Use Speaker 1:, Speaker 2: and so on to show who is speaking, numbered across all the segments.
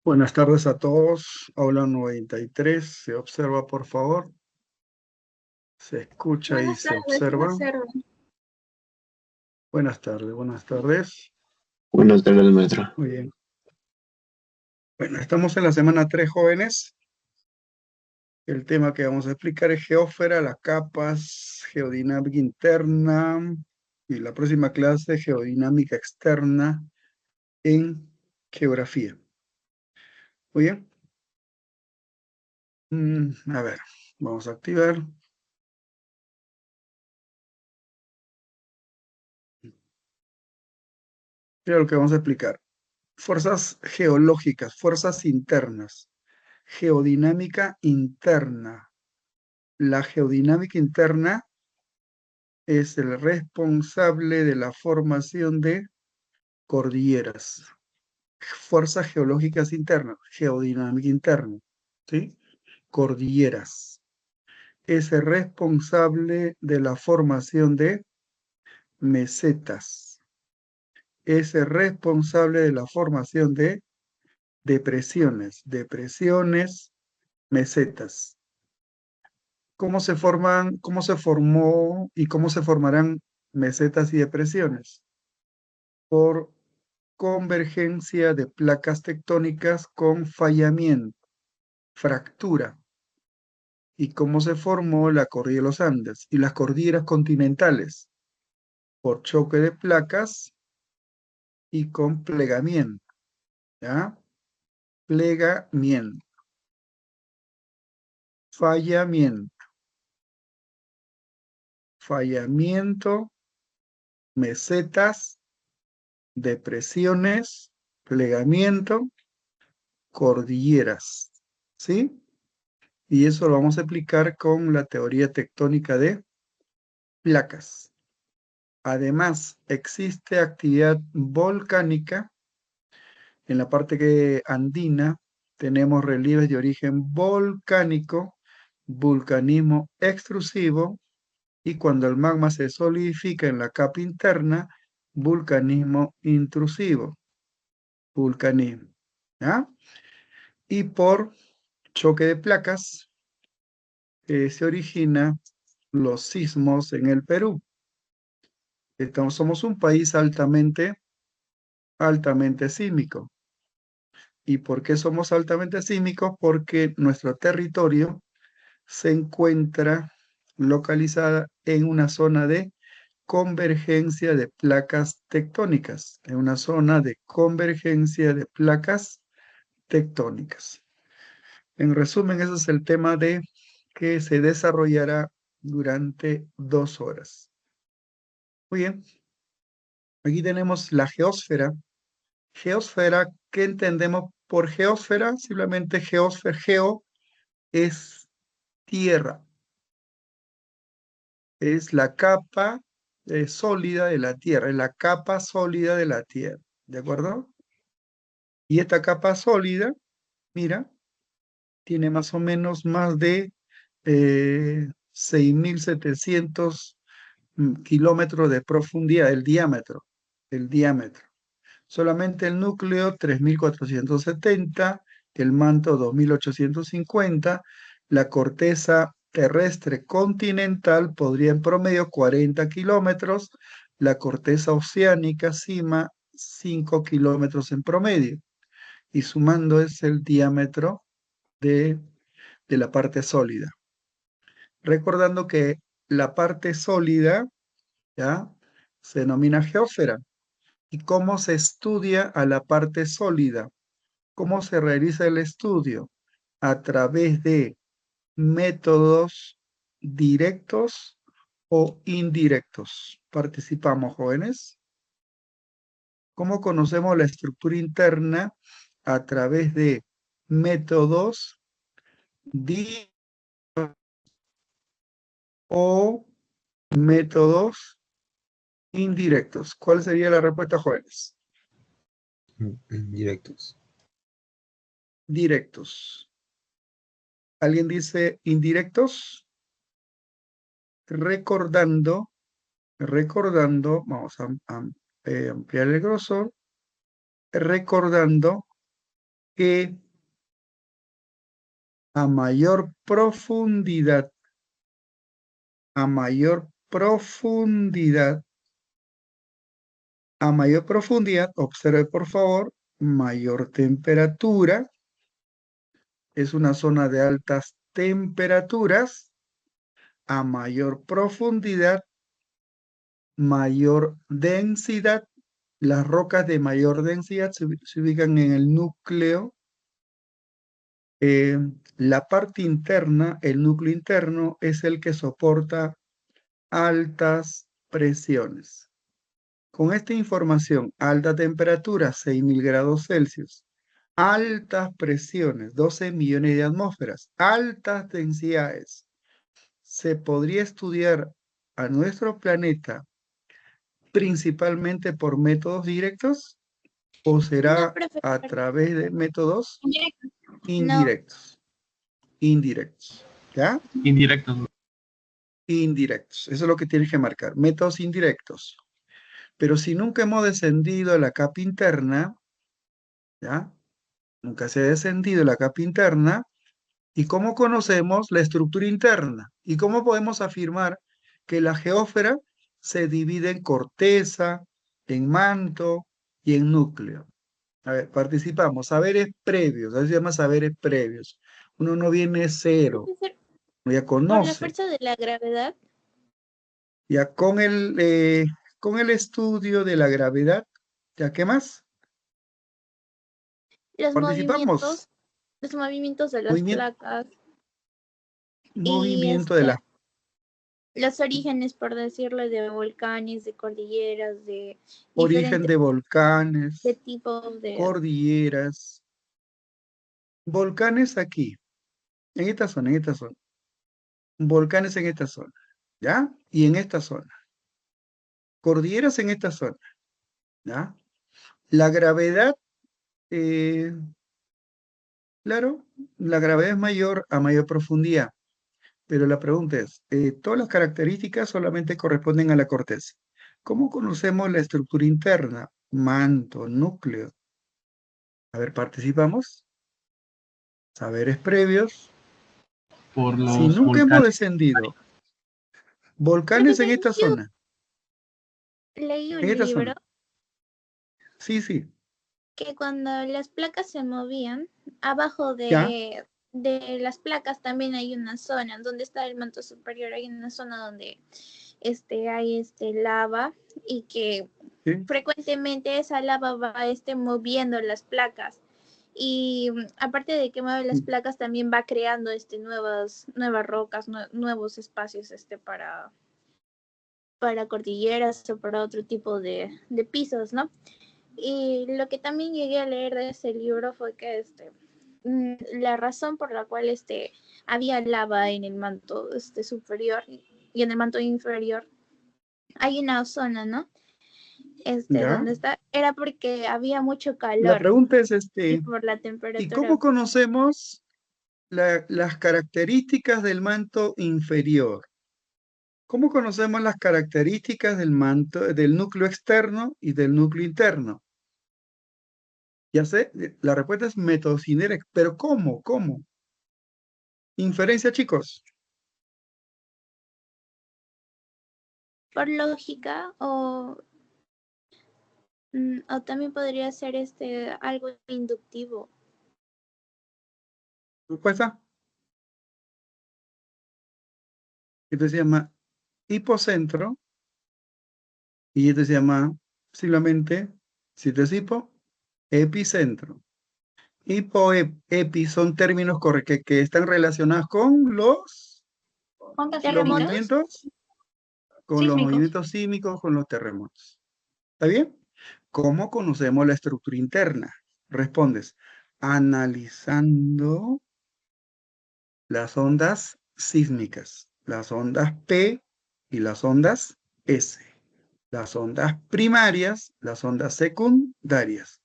Speaker 1: Buenas tardes a todos. Aula 93. Se observa, por favor. Se escucha y
Speaker 2: Buenas
Speaker 1: se
Speaker 2: tardes, se
Speaker 1: observa.
Speaker 2: observa.
Speaker 1: Buenas tardes, buenas tardes.
Speaker 3: Buenas tardes, maestro.
Speaker 1: Muy bien. Bueno, estamos en la semana 3, jóvenes. El tema que vamos a explicar es geósfera, las capas, geodinámica interna y la próxima clase, geodinámica externa en geografía. Muy bien. A ver, vamos a activar. Mira lo que vamos a explicar. Fuerzas geológicas, fuerzas internas, geodinámica interna. La geodinámica interna es el responsable de la formación de cordilleras. Fuerzas geológicas internas, geodinámica interna, ¿sí? Cordilleras. Es el responsable de la formación de mesetas. Es el responsable de la formación de depresiones, mesetas. ¿Cómo se forman, cómo se formó y cómo se formarán mesetas y depresiones? Por convergencia de placas tectónicas con fallamiento, fractura. ¿Y cómo se formó la cordillera de los Andes y las cordilleras continentales? Por choque de placas y con plegamiento, ¿ya? Plegamiento, fallamiento, fallamiento, mesetas, depresiones, plegamiento, cordilleras, ¿sí? Y eso lo vamos a aplicar con la teoría tectónica de placas. Además, existe actividad volcánica en la parte andina. Tenemos relieves de origen volcánico, vulcanismo extrusivo, y cuando el magma se solidifica en la capa interna, vulcanismo intrusivo, vulcanismo, ¿ya? Y por choque de placas se origina los sismos en el Perú. Somos un país altamente sísmico. ¿Y por qué somos altamente sísmicos? Porque nuestro territorio se encuentra localizada en una zona de convergencia de placas tectónicas, en una zona de convergencia de placas tectónicas. En resumen, ese es el tema de que se desarrollará durante 2 horas. Muy bien, aquí tenemos la geósfera. Geósfera, ¿qué entendemos por geósfera? Simplemente geósfera, geo es tierra, es la capa sólida de la tierra, es la capa sólida de la tierra, ¿de acuerdo? Y esta capa sólida, mira, tiene más o menos más de 6.700 kilómetros de profundidad, el diámetro. Solamente el núcleo 3.470, el manto 2.850, la corteza terrestre continental podría en promedio 40 kilómetros, la corteza oceánica cima 5 kilómetros en promedio, y sumando es el diámetro de, de la parte sólida. Recordando que la parte sólida, ¿ya?, se denomina geósfera. ¿Y cómo se estudia a la parte sólida? ¿Cómo se realiza el estudio? A través de métodos directos o indirectos. ¿Participamos, jóvenes? ¿Cómo conocemos la estructura interna? A través de métodos directos o métodos indirectos. ¿Cuál sería la respuesta, jóvenes?
Speaker 3: Directos.
Speaker 1: Directos. ¿Alguien dice indirectos? Recordando, vamos a ampliar el grosor, recordando que a mayor profundidad, a mayor profundidad, a mayor profundidad, observe por favor, mayor temperatura, es una zona de altas temperaturas, a mayor profundidad, mayor densidad. Las rocas de mayor densidad se ubican en el núcleo. La parte interna, el núcleo interno, es el que soporta altas presiones. Con esta información, alta temperatura, 6.000 grados Celsius, altas presiones, 12 millones de atmósferas, altas densidades, se podría estudiar a nuestro planeta principalmente por métodos directos o
Speaker 2: No,
Speaker 1: será a
Speaker 2: profesor.
Speaker 1: través de métodos
Speaker 2: Indirecto. No.
Speaker 1: indirectos. Indirectos. ¿Ya?
Speaker 4: Indirectos.
Speaker 1: Indirectos. Eso es lo que tienes que marcar. Métodos indirectos. Pero si nunca hemos descendido a la capa interna, ¿ya? Nunca se ha descendido la capa interna. ¿Y cómo conocemos la estructura interna? ¿Y cómo podemos afirmar que la geósfera se divide en corteza, en manto y en núcleo? A ver, participamos. Saberes previos. Eso se llama saberes previos. Uno no viene cero.
Speaker 2: Profesor,
Speaker 1: Uno ya
Speaker 2: por la
Speaker 1: conoce.
Speaker 2: fuerza de la gravedad.
Speaker 1: Ya con el estudio de la gravedad. ¿Ya qué más?
Speaker 2: Los
Speaker 1: Participamos.
Speaker 2: movimientos de las
Speaker 1: Movimiento,
Speaker 2: placas y
Speaker 1: movimiento de las
Speaker 2: los orígenes, por decirlo, de volcanes, de cordilleras, de
Speaker 1: origen
Speaker 2: diferentes
Speaker 1: de volcanes,
Speaker 2: tipos de...
Speaker 1: cordilleras. Volcanes aquí, en esta zona, en esta zona. Volcanes en esta zona, ¿ya? Y en esta zona. Cordilleras en esta zona, ¿ya? La gravedad, claro, la gravedad es mayor a mayor profundidad. Pero la pregunta es, todas las características solamente corresponden a la corteza. ¿Cómo conocemos la estructura interna? Manto, núcleo. A ver, participamos. Saberes previos.
Speaker 4: Por
Speaker 1: Si
Speaker 4: los
Speaker 1: nunca hemos
Speaker 4: volcanes.
Speaker 1: descendido, volcanes en
Speaker 2: Profesor,
Speaker 1: esta
Speaker 2: yo
Speaker 1: zona.
Speaker 2: leí un
Speaker 1: En esta
Speaker 2: libro
Speaker 1: zona. Sí, sí.
Speaker 2: que cuando las placas se movían, abajo
Speaker 1: ¿Ya?
Speaker 2: de las placas también hay una zona donde está el manto superior, hay una zona donde hay lava y que
Speaker 1: ¿Sí?
Speaker 2: frecuentemente esa lava va moviendo las placas y aparte de que mueve las placas también va creando nuevas rocas, nuevos espacios para cordilleras o para otro tipo de pisos, ¿no? Y lo que también llegué a leer de ese libro fue que la razón por la cual había lava en el manto superior y en el manto inferior hay una zona, ¿no?
Speaker 1: ¿Ya?
Speaker 2: Donde está, era porque había mucho
Speaker 1: La
Speaker 2: calor
Speaker 1: pregunta es,
Speaker 2: y por la
Speaker 1: ¿y
Speaker 2: temperatura.
Speaker 1: cómo conocemos las características del manto inferior? ¿Cómo conocemos las características del manto, del núcleo externo y del núcleo interno? Ya sé, la respuesta es métodos indirectos, pero ¿cómo? ¿Cómo? Inferencia, chicos.
Speaker 2: Por lógica o también podría ser algo inductivo.
Speaker 1: Respuesta. Esto se llama hipocentro y esto se llama simplemente, si esto es hipo, epicentro. Hipo, epi son términos que están relacionados con los
Speaker 2: ¿Terremotos?
Speaker 1: movimientos, con los movimientos sísmicos, con los terremotos. ¿Está bien? ¿Cómo conocemos la estructura interna? Respondes, analizando las ondas sísmicas, las ondas P y las ondas S, las ondas primarias, las ondas secundarias,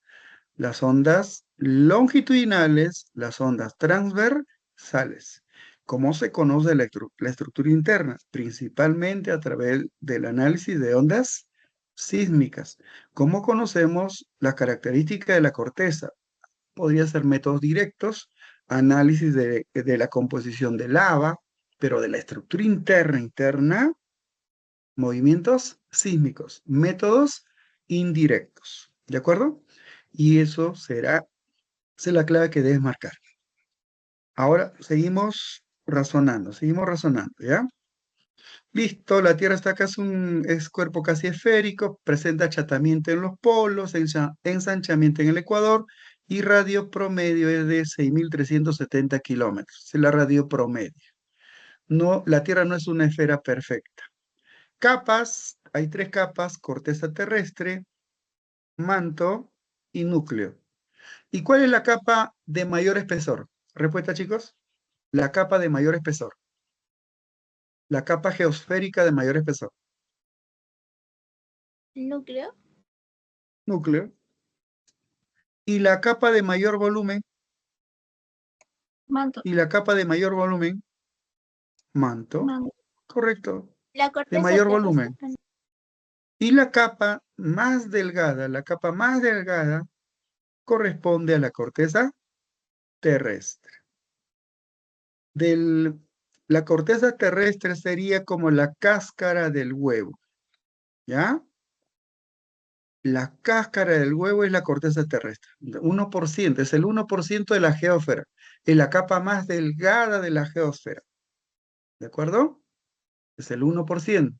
Speaker 1: las ondas longitudinales, las ondas transversales. ¿Cómo se conoce la estructura interna? Principalmente a través del análisis de ondas sísmicas. ¿Cómo conocemos las características de la corteza? podría ser métodos directos, análisis de la composición de lava, pero de la estructura interna, movimientos sísmicos, métodos indirectos, ¿de acuerdo? Y eso será la clave que debes marcar. Ahora seguimos razonando, ¿ya? Listo, la Tierra está acá, es cuerpo casi esférico, presenta achatamiento en los polos, ensanchamiento en el ecuador y radio promedio es de 6.370 kilómetros. Es la radio promedio. No, la Tierra no es una esfera perfecta. Capas, hay tres capas: corteza terrestre, manto y núcleo. ¿Y cuál es la capa de mayor espesor? Respuesta, chicos. La capa de mayor espesor. La capa geosférica de mayor espesor.
Speaker 2: Núcleo.
Speaker 1: Núcleo. Y la capa de mayor volumen.
Speaker 2: Manto.
Speaker 1: Y la capa de mayor volumen. Manto.
Speaker 2: Manto.
Speaker 1: Correcto.
Speaker 2: La
Speaker 1: De
Speaker 2: corteza
Speaker 1: mayor
Speaker 2: terrestre.
Speaker 1: volumen. Y la capa más delgada, corresponde a la corteza terrestre. La corteza terrestre sería como la cáscara del huevo, ¿ya? La cáscara del huevo es la corteza terrestre. 1%, es el 1% de la geósfera. Es la capa más delgada de la geósfera. ¿De acuerdo? Es el 1%.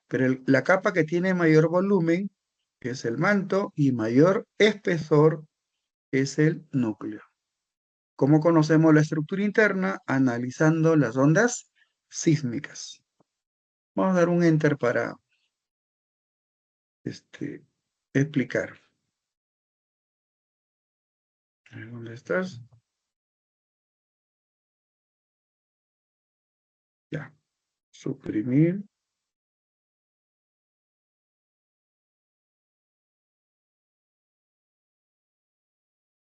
Speaker 1: Pero la capa que tiene mayor volumen es el manto y mayor espesor es el núcleo. ¿Cómo conocemos la estructura interna? Analizando las ondas sísmicas. Vamos a dar un enter para explicar. ¿Dónde estás? Ya. Suprimir.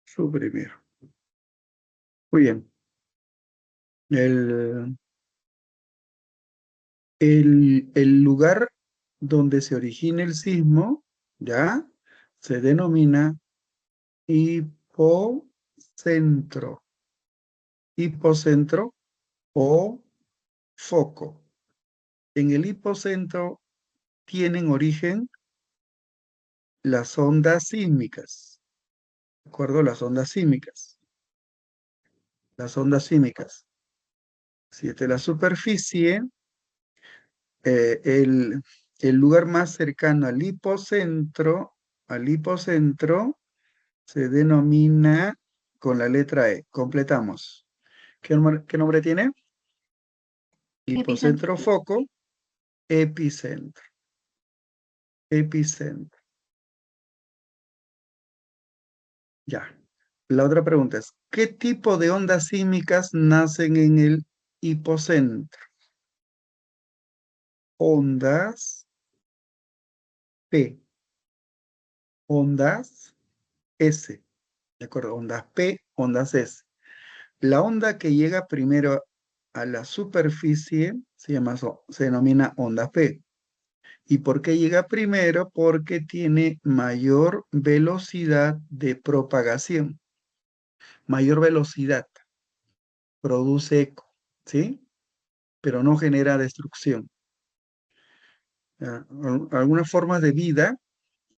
Speaker 1: Suprimir. Muy bien. El lugar donde se origina el sismo, ¿ya? Se denomina hipocentro. Hipocentro o foco. En el hipocentro tienen origen las ondas sísmicas. ¿De acuerdo? Las ondas sísmicas. Las ondas sísmicas. Si esta es la superficie, el lugar más cercano al hipocentro se denomina con la letra E. Completamos. ¿Qué nombre tiene? Hipocentro, foco, epicentro. Epicentro. Ya. La otra pregunta es, ¿qué tipo de ondas sísmicas nacen en el hipocentro? Ondas P. Ondas S. ¿De acuerdo? Ondas P, ondas S. La onda que llega primero a la superficie se denomina onda P. ¿Y por qué llega primero? Porque tiene mayor velocidad de propagación. Mayor velocidad. Produce eco, ¿sí? Pero no genera destrucción. Algunas formas de vida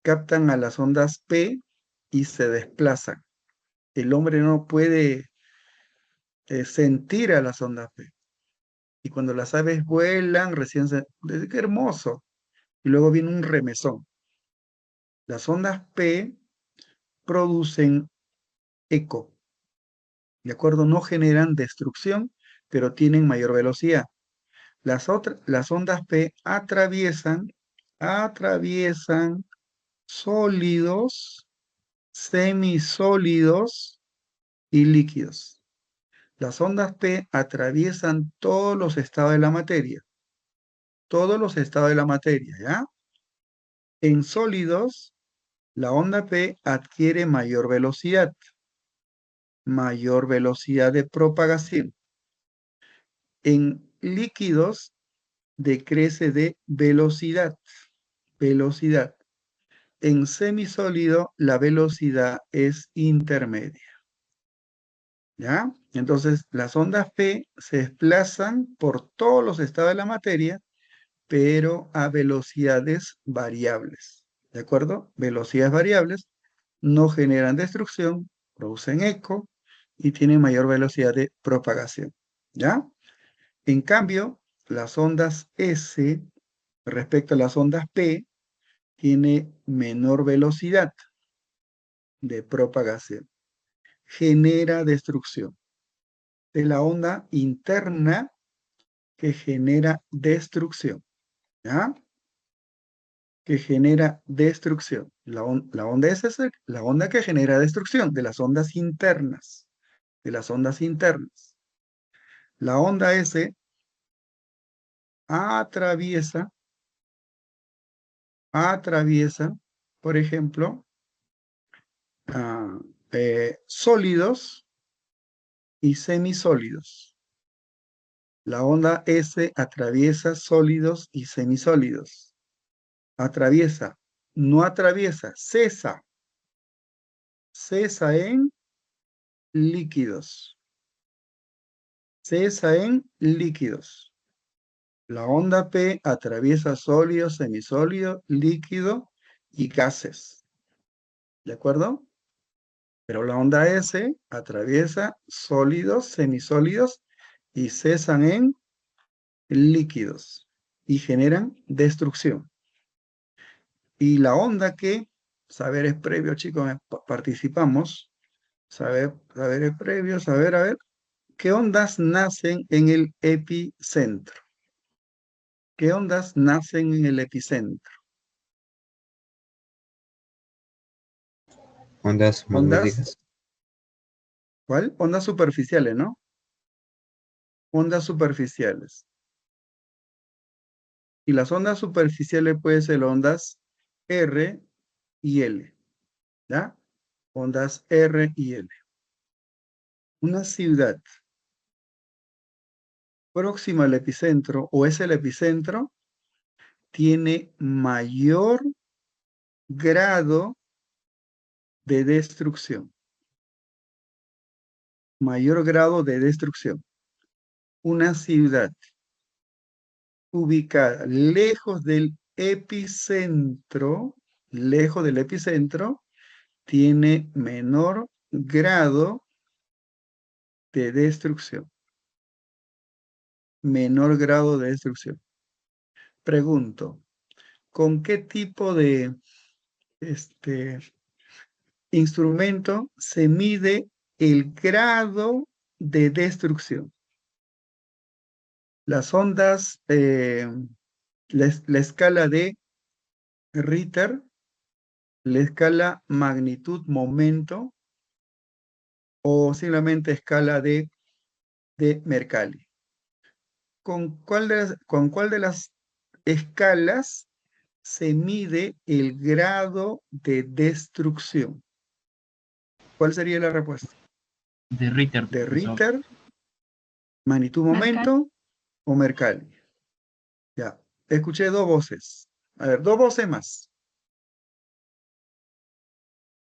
Speaker 1: captan a las ondas P y se desplazan. El hombre no puede sentir a las ondas P. Y cuando las aves vuelan, ¡qué hermoso! Y luego viene un remesón. Las ondas P producen eco, ¿de acuerdo? No generan destrucción, pero tienen mayor velocidad. Las ondas P atraviesan sólidos, semisólidos y líquidos. Las ondas P atraviesan todos los estados de la materia. Todos los estados de la materia, ¿ya? En sólidos, la onda P adquiere mayor velocidad de propagación. En líquidos, decrece de velocidad. en semisólido la velocidad es intermedia. ¿Ya? Entonces, las ondas P se desplazan por todos los estados de la materia, pero a velocidades variables. ¿De acuerdo? Velocidades variables no generan destrucción, producen eco y tienen mayor velocidad de propagación. ¿Ya? En cambio, las ondas S respecto a las ondas P tiene menor velocidad de propagación. Genera destrucción. De la onda interna que genera destrucción. ¿Ya? Que genera destrucción. La onda S es la onda que genera destrucción de las ondas internas. De las ondas internas. La onda S atraviesa, por ejemplo, ah, sólidos y semisólidos. La onda S atraviesa sólidos y semisólidos. Atraviesa, no atraviesa, cesa. Cesa en líquidos. Cesa en líquidos. La onda P atraviesa sólido, semisólido, líquido y gases. ¿De acuerdo? Pero la onda S atraviesa sólidos, semisólidos y cesan en líquidos y generan destrucción. Y la onda que, saberes previos, chicos, participamos, saberes previos, a ver, ¿qué ondas nacen en el epicentro? ¿Qué ondas nacen en el epicentro?
Speaker 3: Ondas
Speaker 1: Ondas,
Speaker 3: magnéticas.
Speaker 1: ¿cuál? Ondas superficiales, ¿no? Ondas superficiales. Y las ondas superficiales pueden ser ondas R y L, ¿ya? Ondas R y L. Una ciudad próxima al epicentro o es el epicentro tiene mayor grado de destrucción. Mayor grado de destrucción. Una ciudad ubicada lejos del epicentro, tiene menor grado de destrucción. Menor grado de destrucción. Pregunto, ¿con qué tipo de instrumento se mide el grado de destrucción? Las ondas, la escala de Ritter, la escala magnitud-momento o simplemente escala de Mercalli. ¿Con cuál de las escalas se mide el grado de destrucción? ¿Cuál sería la respuesta?
Speaker 4: De Ritter,
Speaker 1: ¿De
Speaker 4: profesor.
Speaker 1: Ritter, magnitud-momento o Mercalli? Ya, escuché dos voces. A ver, dos voces más.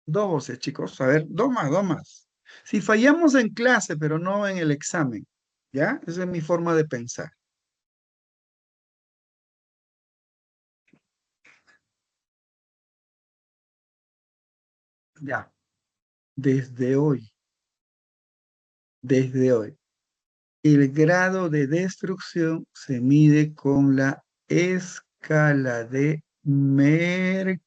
Speaker 1: Dos voces, chicos. A ver, dos más, dos más. Si fallamos en clase, pero no en el examen, ¿ya? Esa es mi forma de pensar. Ya, desde hoy, el grado de destrucción se mide con la escala de Mercalli.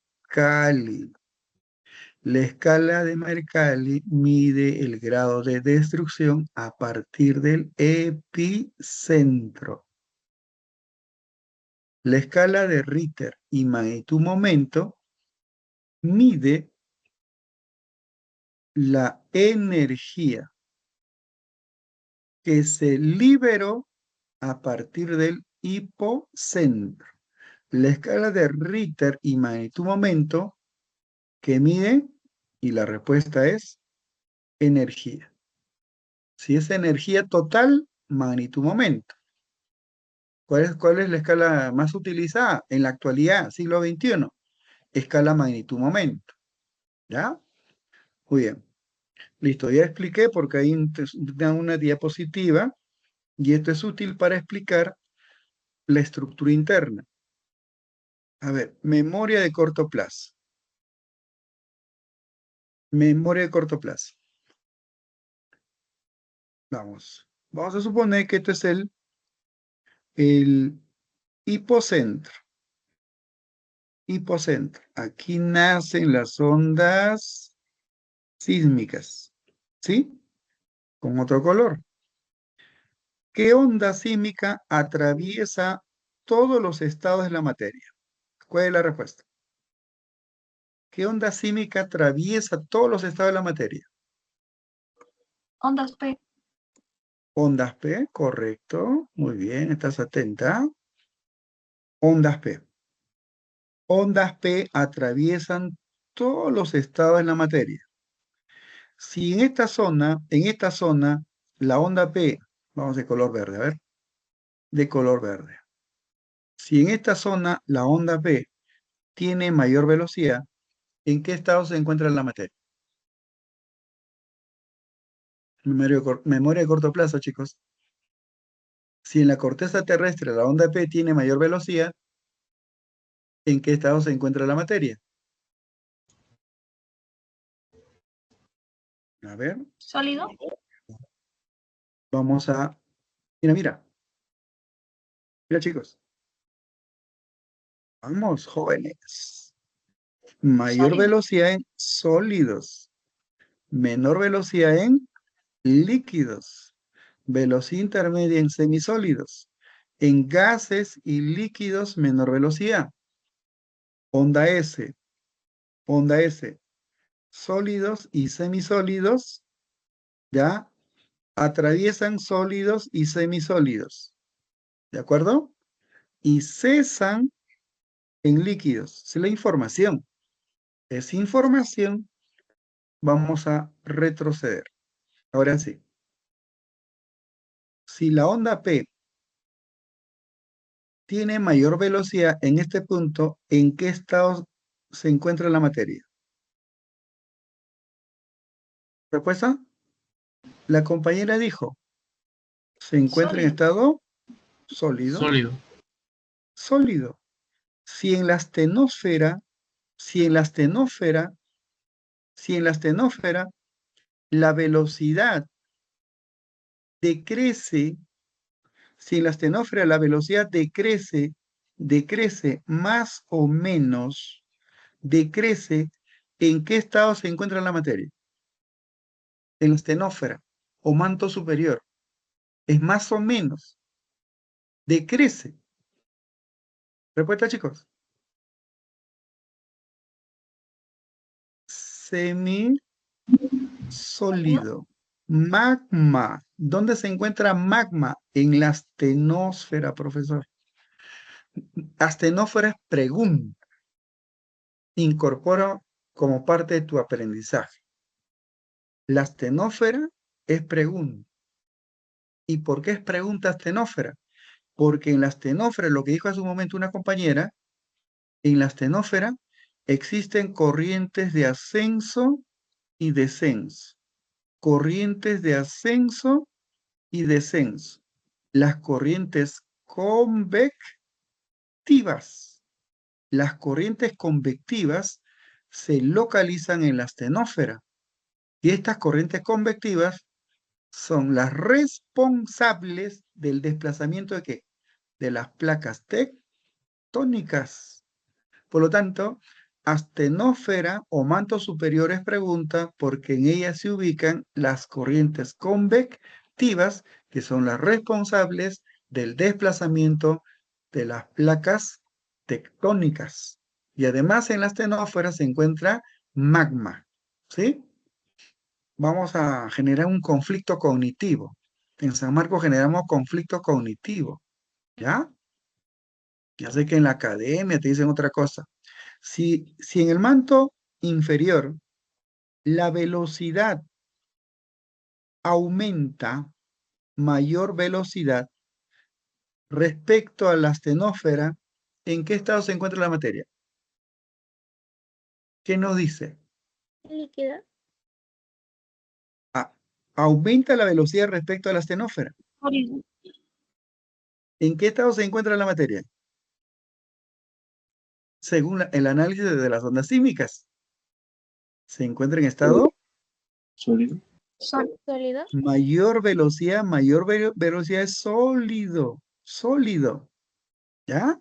Speaker 1: La escala de Mercalli mide el grado de destrucción a partir del epicentro. La escala de Ritter y magnitud-momento mide la energía que se liberó a partir del hipocentro. La escala de Ritter y magnitud-momento que mide, y la respuesta es energía. Si es energía total, magnitud-momento. ¿Cuál es la escala más utilizada en la actualidad, siglo XXI? escala magnitud-momento. ¿Ya? Muy bien. Listo, ya expliqué porque ahí da una diapositiva y esto es útil para explicar la estructura interna. A ver, memoria de corto plazo. Memoria de corto plazo. Vamos a suponer que este es el hipocentro. Hipocentro. Aquí nacen las ondas sísmicas. ¿Sí? Con otro color. ¿Qué onda sísmica atraviesa todos los estados de la materia? ¿Cuál es la respuesta? ¿Qué onda sísmica atraviesa todos los estados de la materia?
Speaker 2: Ondas P.
Speaker 1: Ondas P, correcto. Muy bien, estás atenta. Ondas P. Ondas P atraviesan todos los estados de la materia. Si en esta zona, la onda P, vamos de color verde, a ver, de color verde. Si en esta zona la onda P tiene mayor velocidad, ¿en qué estado se encuentra la materia? Memoria de corto plazo, chicos. Si en la corteza terrestre la onda P tiene mayor velocidad, ¿en qué estado se encuentra la materia? A ver,
Speaker 2: Sólido.
Speaker 1: vamos a... Mira, mira. Mira, chicos. Vamos, jóvenes. Mayor
Speaker 2: Sólido.
Speaker 1: velocidad en sólidos. Menor velocidad en líquidos. Velocidad intermedia en semisólidos. En gases y líquidos, menor velocidad. Onda S. Onda S. Sólidos y semisólidos, ¿ya? Atraviesan sólidos y semisólidos. ¿De acuerdo? Y cesan en líquidos. Es la información. Es información. Vamos a retroceder. Ahora sí. Si la onda P tiene mayor velocidad en este punto, ¿en qué estado se encuentra la materia? ¿Respuesta? La compañera dijo, se encuentra en
Speaker 2: Sólido.
Speaker 1: estado sólido.
Speaker 4: Sólido.
Speaker 1: Sólido. Si en la astenosfera, si en la astenosfera, si en la astenosfera la velocidad decrece, si en la astenosfera la velocidad decrece más o menos, decrece, ¿en qué estado se encuentra la materia? En la astenósfera o manto superior. Es más o menos, decrece. Respuesta, chicos. Semisólido. Magma. ¿Dónde se encuentra magma? En la astenósfera, profesor. Astenósfera es pregunta. Incorpora como parte de tu aprendizaje. La astenósfera es pregunta. ¿Y por qué es pregunta astenósfera? Porque en la astenósfera, lo que dijo hace un momento una compañera, en la astenósfera existen corrientes de ascenso y descenso. Corrientes de ascenso y descenso. Las corrientes convectivas. Las corrientes convectivas se localizan en la astenósfera. Y estas corrientes convectivas son las responsables del desplazamiento de ¿qué? De las placas tectónicas. Por lo tanto, astenósfera o mantos superiores pregunta porque en ella se ubican las corrientes convectivas que son las responsables del desplazamiento de las placas tectónicas. Y además en la astenósfera se encuentra magma. ¿Sí? Vamos a generar un conflicto cognitivo. En San Marcos generamos conflicto cognitivo. ¿Ya? Ya sé que en la academia te dicen otra cosa. Si en el manto inferior la velocidad aumenta, mayor velocidad respecto a la astenósfera, ¿en qué estado se encuentra la materia? ¿Qué nos dice?
Speaker 2: Líquido.
Speaker 1: Aumenta la velocidad respecto a la astenósfera.
Speaker 2: Sólido.
Speaker 1: ¿En qué estado se encuentra la materia? Según el análisis de las ondas sísmicas. Se encuentra en estado
Speaker 3: Sólido.
Speaker 2: Sólido.
Speaker 1: mayor velocidad es sólido, sólido, ¿ya?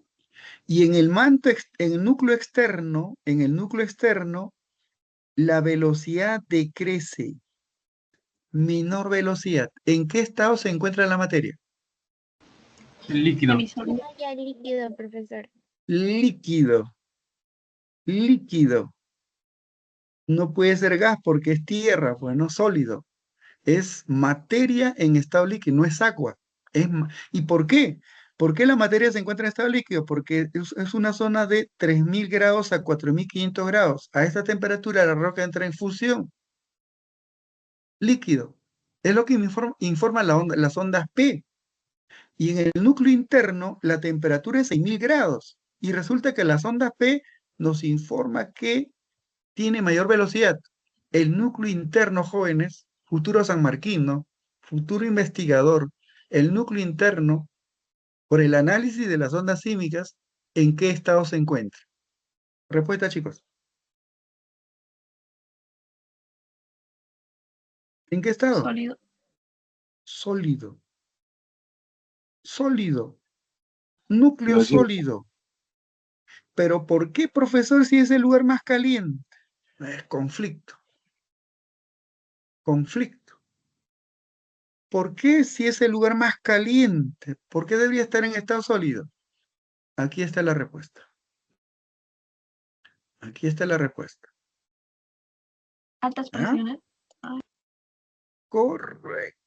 Speaker 1: Y en el manto, en el núcleo externo, la velocidad decrece, menor velocidad. ¿En qué estado se encuentra la materia?
Speaker 4: Líquido.
Speaker 2: Ya líquido, profesor.
Speaker 1: Líquido, líquido. No puede ser gas porque es tierra, pues no sólido. Es materia en estado líquido, no es agua. ¿Y por qué? ¿Por qué la materia se encuentra en estado líquido? Porque es una zona de 3000 grados a 4500 grados. A esta temperatura la roca entra en fusión. Líquido. Es lo que me informa las ondas P. Y en el núcleo interno la temperatura es 6000 grados. Y resulta que las ondas P nos informa que tiene mayor velocidad. El núcleo interno, jóvenes, futuro sanmarquino, futuro investigador, el núcleo interno, por el análisis de las ondas sísmicas, ¿en qué estado se encuentra? Respuesta, chicos. ¿En qué estado?
Speaker 2: Sólido.
Speaker 1: Sólido. Sólido. Núcleo
Speaker 3: Explosivo.
Speaker 1: sólido. ¿Pero por qué, profesor, si es el lugar más caliente? Es conflicto. Conflicto. ¿Por qué si es el lugar más caliente? ¿Por qué debería estar en estado sólido? Aquí está la respuesta. Aquí está la respuesta.
Speaker 2: Altas
Speaker 1: ¿Ah?
Speaker 2: presiones.
Speaker 1: Correcto.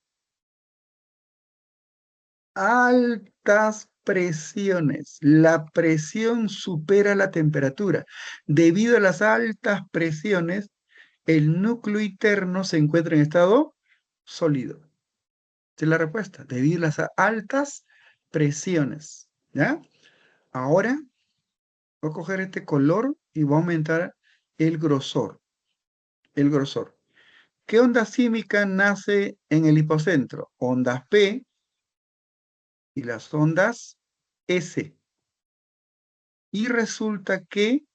Speaker 1: Altas presiones. La presión supera la temperatura. Debido a las altas presiones, el núcleo interno se encuentra en estado sólido. Esa es la respuesta. Debido a las altas presiones. ¿Ya? Ahora voy a coger este color y voy a aumentar el grosor. El grosor. ¿Qué onda sísmica nace en el hipocentro? Ondas P y las ondas S. Y resulta que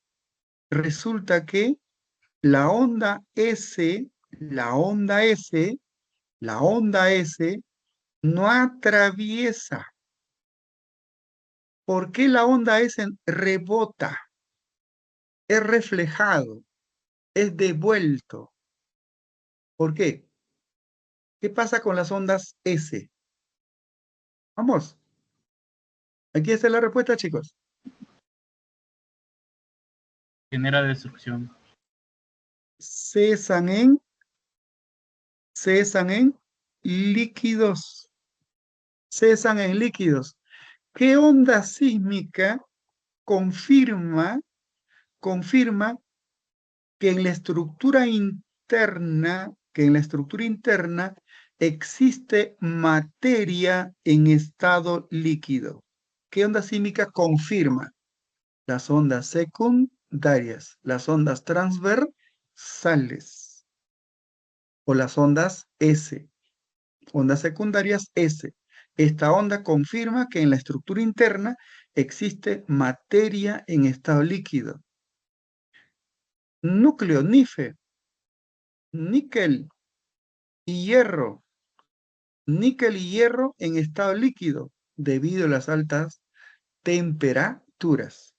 Speaker 1: la onda S, la onda S, la onda S no atraviesa. ¿Por qué la onda S rebota? Es reflejado, es devuelto. ¿Por qué? ¿Qué pasa con las ondas S? Vamos. Aquí está la respuesta, chicos.
Speaker 4: Genera destrucción.
Speaker 1: Cesan en líquidos. Cesan en líquidos. ¿Qué onda sísmica confirma que en la estructura interna existe materia en estado líquido? ¿Qué onda sísmica confirma? Las ondas secundarias, las ondas transversales o las ondas S, ondas secundarias S. Esta onda confirma que en la estructura interna existe materia en estado líquido. Núcleo, NIFE, níquel y hierro. Níquel y hierro en estado líquido debido a las altas temperaturas.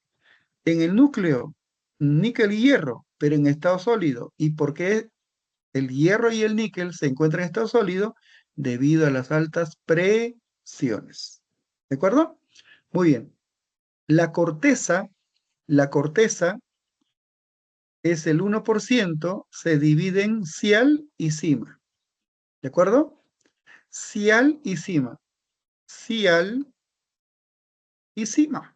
Speaker 1: En el núcleo, níquel y hierro, pero en estado sólido. ¿Y por qué el hierro y el níquel se encuentran en estado sólido? Debido a las altas presiones. ¿De acuerdo? Muy bien. La corteza es el 1%, se divide en cial y cima. ¿De acuerdo? Cial y cima. Cial y cima.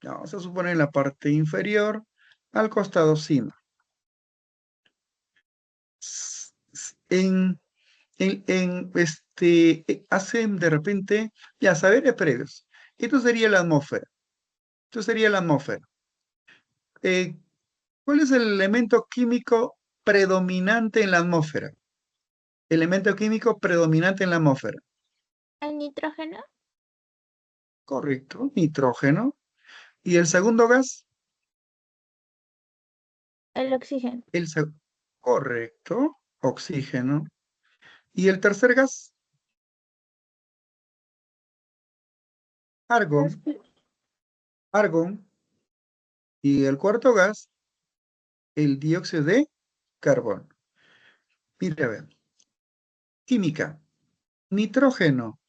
Speaker 1: Ya, vamos a suponer en la parte inferior, al costado cima. Hacen de repente, ya, saberes previos. Esto sería la atmósfera. Esto sería la atmósfera. ¿Cuál es el elemento químico predominante en la atmósfera? Elemento químico predominante en la atmósfera.
Speaker 2: ¿El nitrógeno?
Speaker 1: Correcto, nitrógeno. ¿Y el segundo gas?
Speaker 2: El oxígeno.
Speaker 1: Correcto, oxígeno. ¿Y el tercer gas? Argón, argón. ¿Y el cuarto gas? El dióxido de carbono. Mira, a ver. Química. Nitrógeno,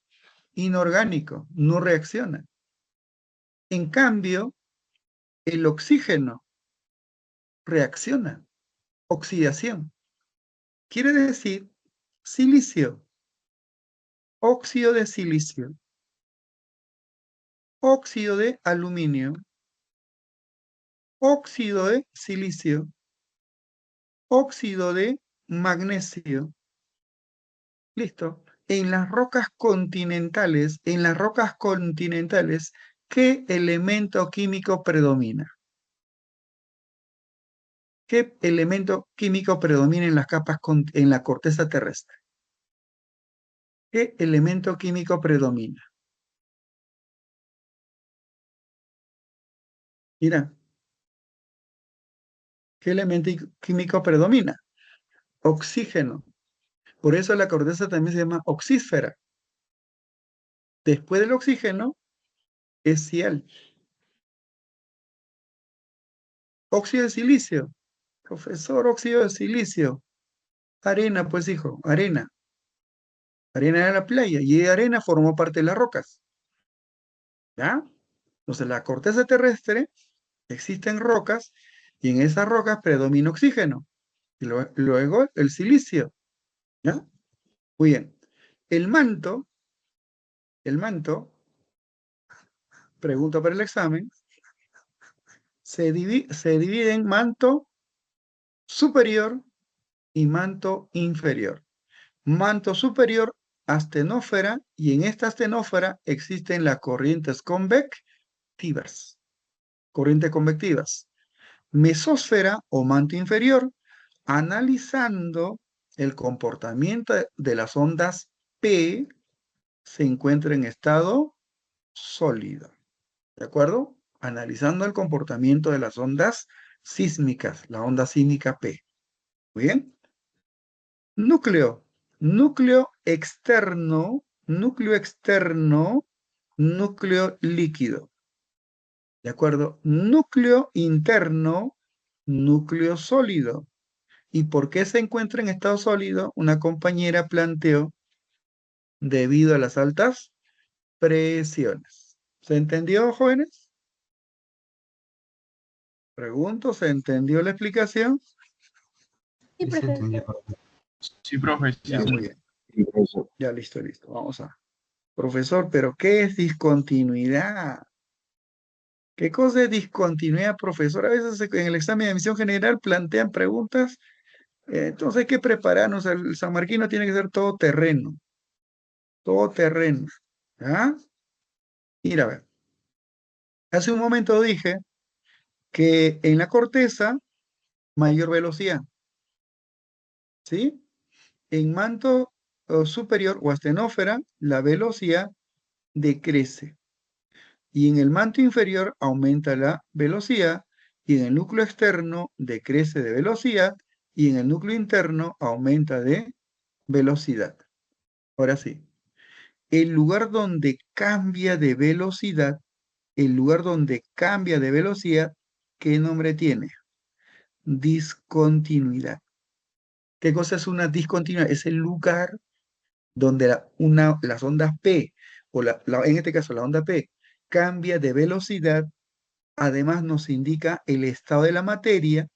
Speaker 1: inorgánico, no reacciona. En cambio, el oxígeno reacciona. Oxidación. Quiere decir silicio, óxido de silicio, óxido de aluminio, óxido de silicio, óxido de magnesio. Listo. En las rocas continentales, ¿qué elemento químico predomina? ¿Qué elemento químico predomina en las capas en la corteza terrestre? ¿Qué elemento químico predomina? Mira, ¿qué elemento químico predomina? Oxígeno. Por eso la corteza también se llama oxísfera. Después del oxígeno es Ciel. Óxido de silicio. Profesor, óxido de silicio. Arena, pues hijo, arena. Arena de la playa. Y de arena formó parte de las rocas. ¿Ya? Entonces, la corteza terrestre existen rocas y en esas rocas predomina oxígeno. Y luego el silicio. ¿Ya? Muy bien. El manto, el manto, pregunta para el examen, se divide en manto superior y manto inferior. Manto superior, astenósfera, y en esta astenósfera existen las corrientes convectivas. Corrientes convectivas. Mesósfera o manto inferior, analizando el comportamiento de las ondas P, se encuentra en estado sólido. ¿De acuerdo? Analizando el comportamiento de las ondas sísmicas, la onda sísmica P. Muy bien. Núcleo. Núcleo externo, núcleo externo, núcleo líquido. ¿De acuerdo? Núcleo interno, núcleo sólido. ¿Y por qué se encuentra en estado sólido? Una compañera planteó debido a las altas presiones. ¿Se entendió, jóvenes? Pregunto, ¿se entendió la explicación?
Speaker 2: Sí,
Speaker 3: Sí, se
Speaker 2: profesor.
Speaker 3: entendió.
Speaker 4: Sí, profe, sí.
Speaker 1: Ya, muy bien.
Speaker 3: Sí, profesor.
Speaker 1: Ya, listo, listo. Vamos a. Profesor, ¿pero qué es discontinuidad? ¿Qué cosa es discontinuidad, profesor? A veces en el examen de admisión general plantean preguntas, entonces hay que prepararnos. El sanmarquino tiene que ser todo terreno. Todo terreno. ¿Ah? Mira, a ver. Hace un momento dije que en la corteza, mayor velocidad. ¿Sí? En manto superior o astenósfera, la velocidad decrece. Y en el manto inferior aumenta la velocidad, y en el núcleo externo decrece de velocidad, y en el núcleo interno aumenta de velocidad. Ahora sí, el lugar donde cambia de velocidad, el lugar donde cambia de velocidad, ¿qué nombre tiene? Discontinuidad. ¿Qué cosa es una discontinuidad? Es el lugar donde las ondas P, o en este caso la onda P, cambia de velocidad. Además nos indica el estado de la materia,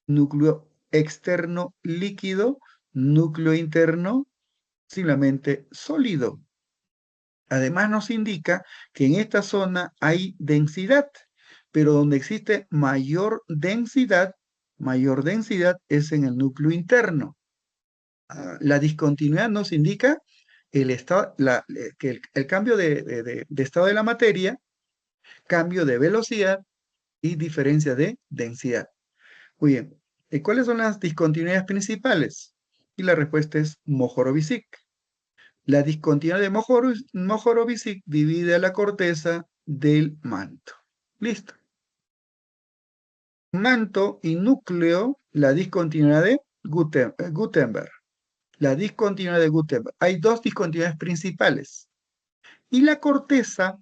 Speaker 1: núcleo externo líquido, núcleo interno simplemente sólido. Además nos indica que en esta zona hay densidad, pero donde existe mayor densidad es en el núcleo interno. La discontinuidad nos indica que el cambio de estado de la materia, cambio de velocidad y diferencia de densidad. Muy bien. ¿Y cuáles son las discontinuidades principales? Y la respuesta es Mohorovicic. La discontinuidad de Mohorovicic divide a la corteza del manto. Listo. Manto y núcleo, la discontinuidad de Gutenberg. La discontinuidad de Gutenberg. Hay dos discontinuidades principales. Y la corteza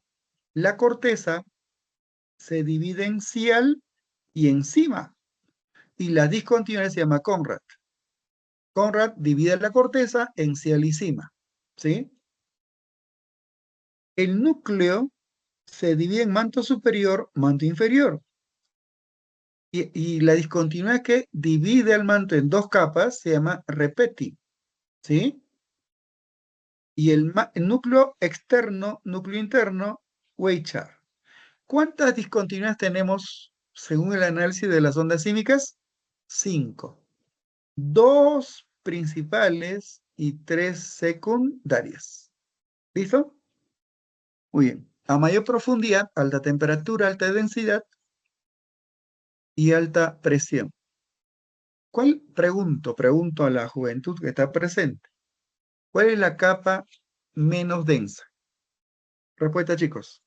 Speaker 1: se divide en cial y en cima. Y la discontinuidad se llama Conrad. Conrad divide la corteza en cial y cima. ¿Sí? El núcleo se divide en manto superior, manto inferior. Y la discontinuidad que divide el manto en dos capas se llama repeti. ¿Sí? Y el núcleo externo, núcleo interno, Weichar. ¿Cuántas discontinuidades tenemos según el análisis de las ondas sísmicas? 5. 2 principales y 3 secundarias. ¿Listo? Muy bien. A mayor profundidad, alta temperatura, alta densidad y alta presión. ¿Cuál, pregunto a la juventud que está presente, cuál es la capa menos densa? Respuesta, chicos.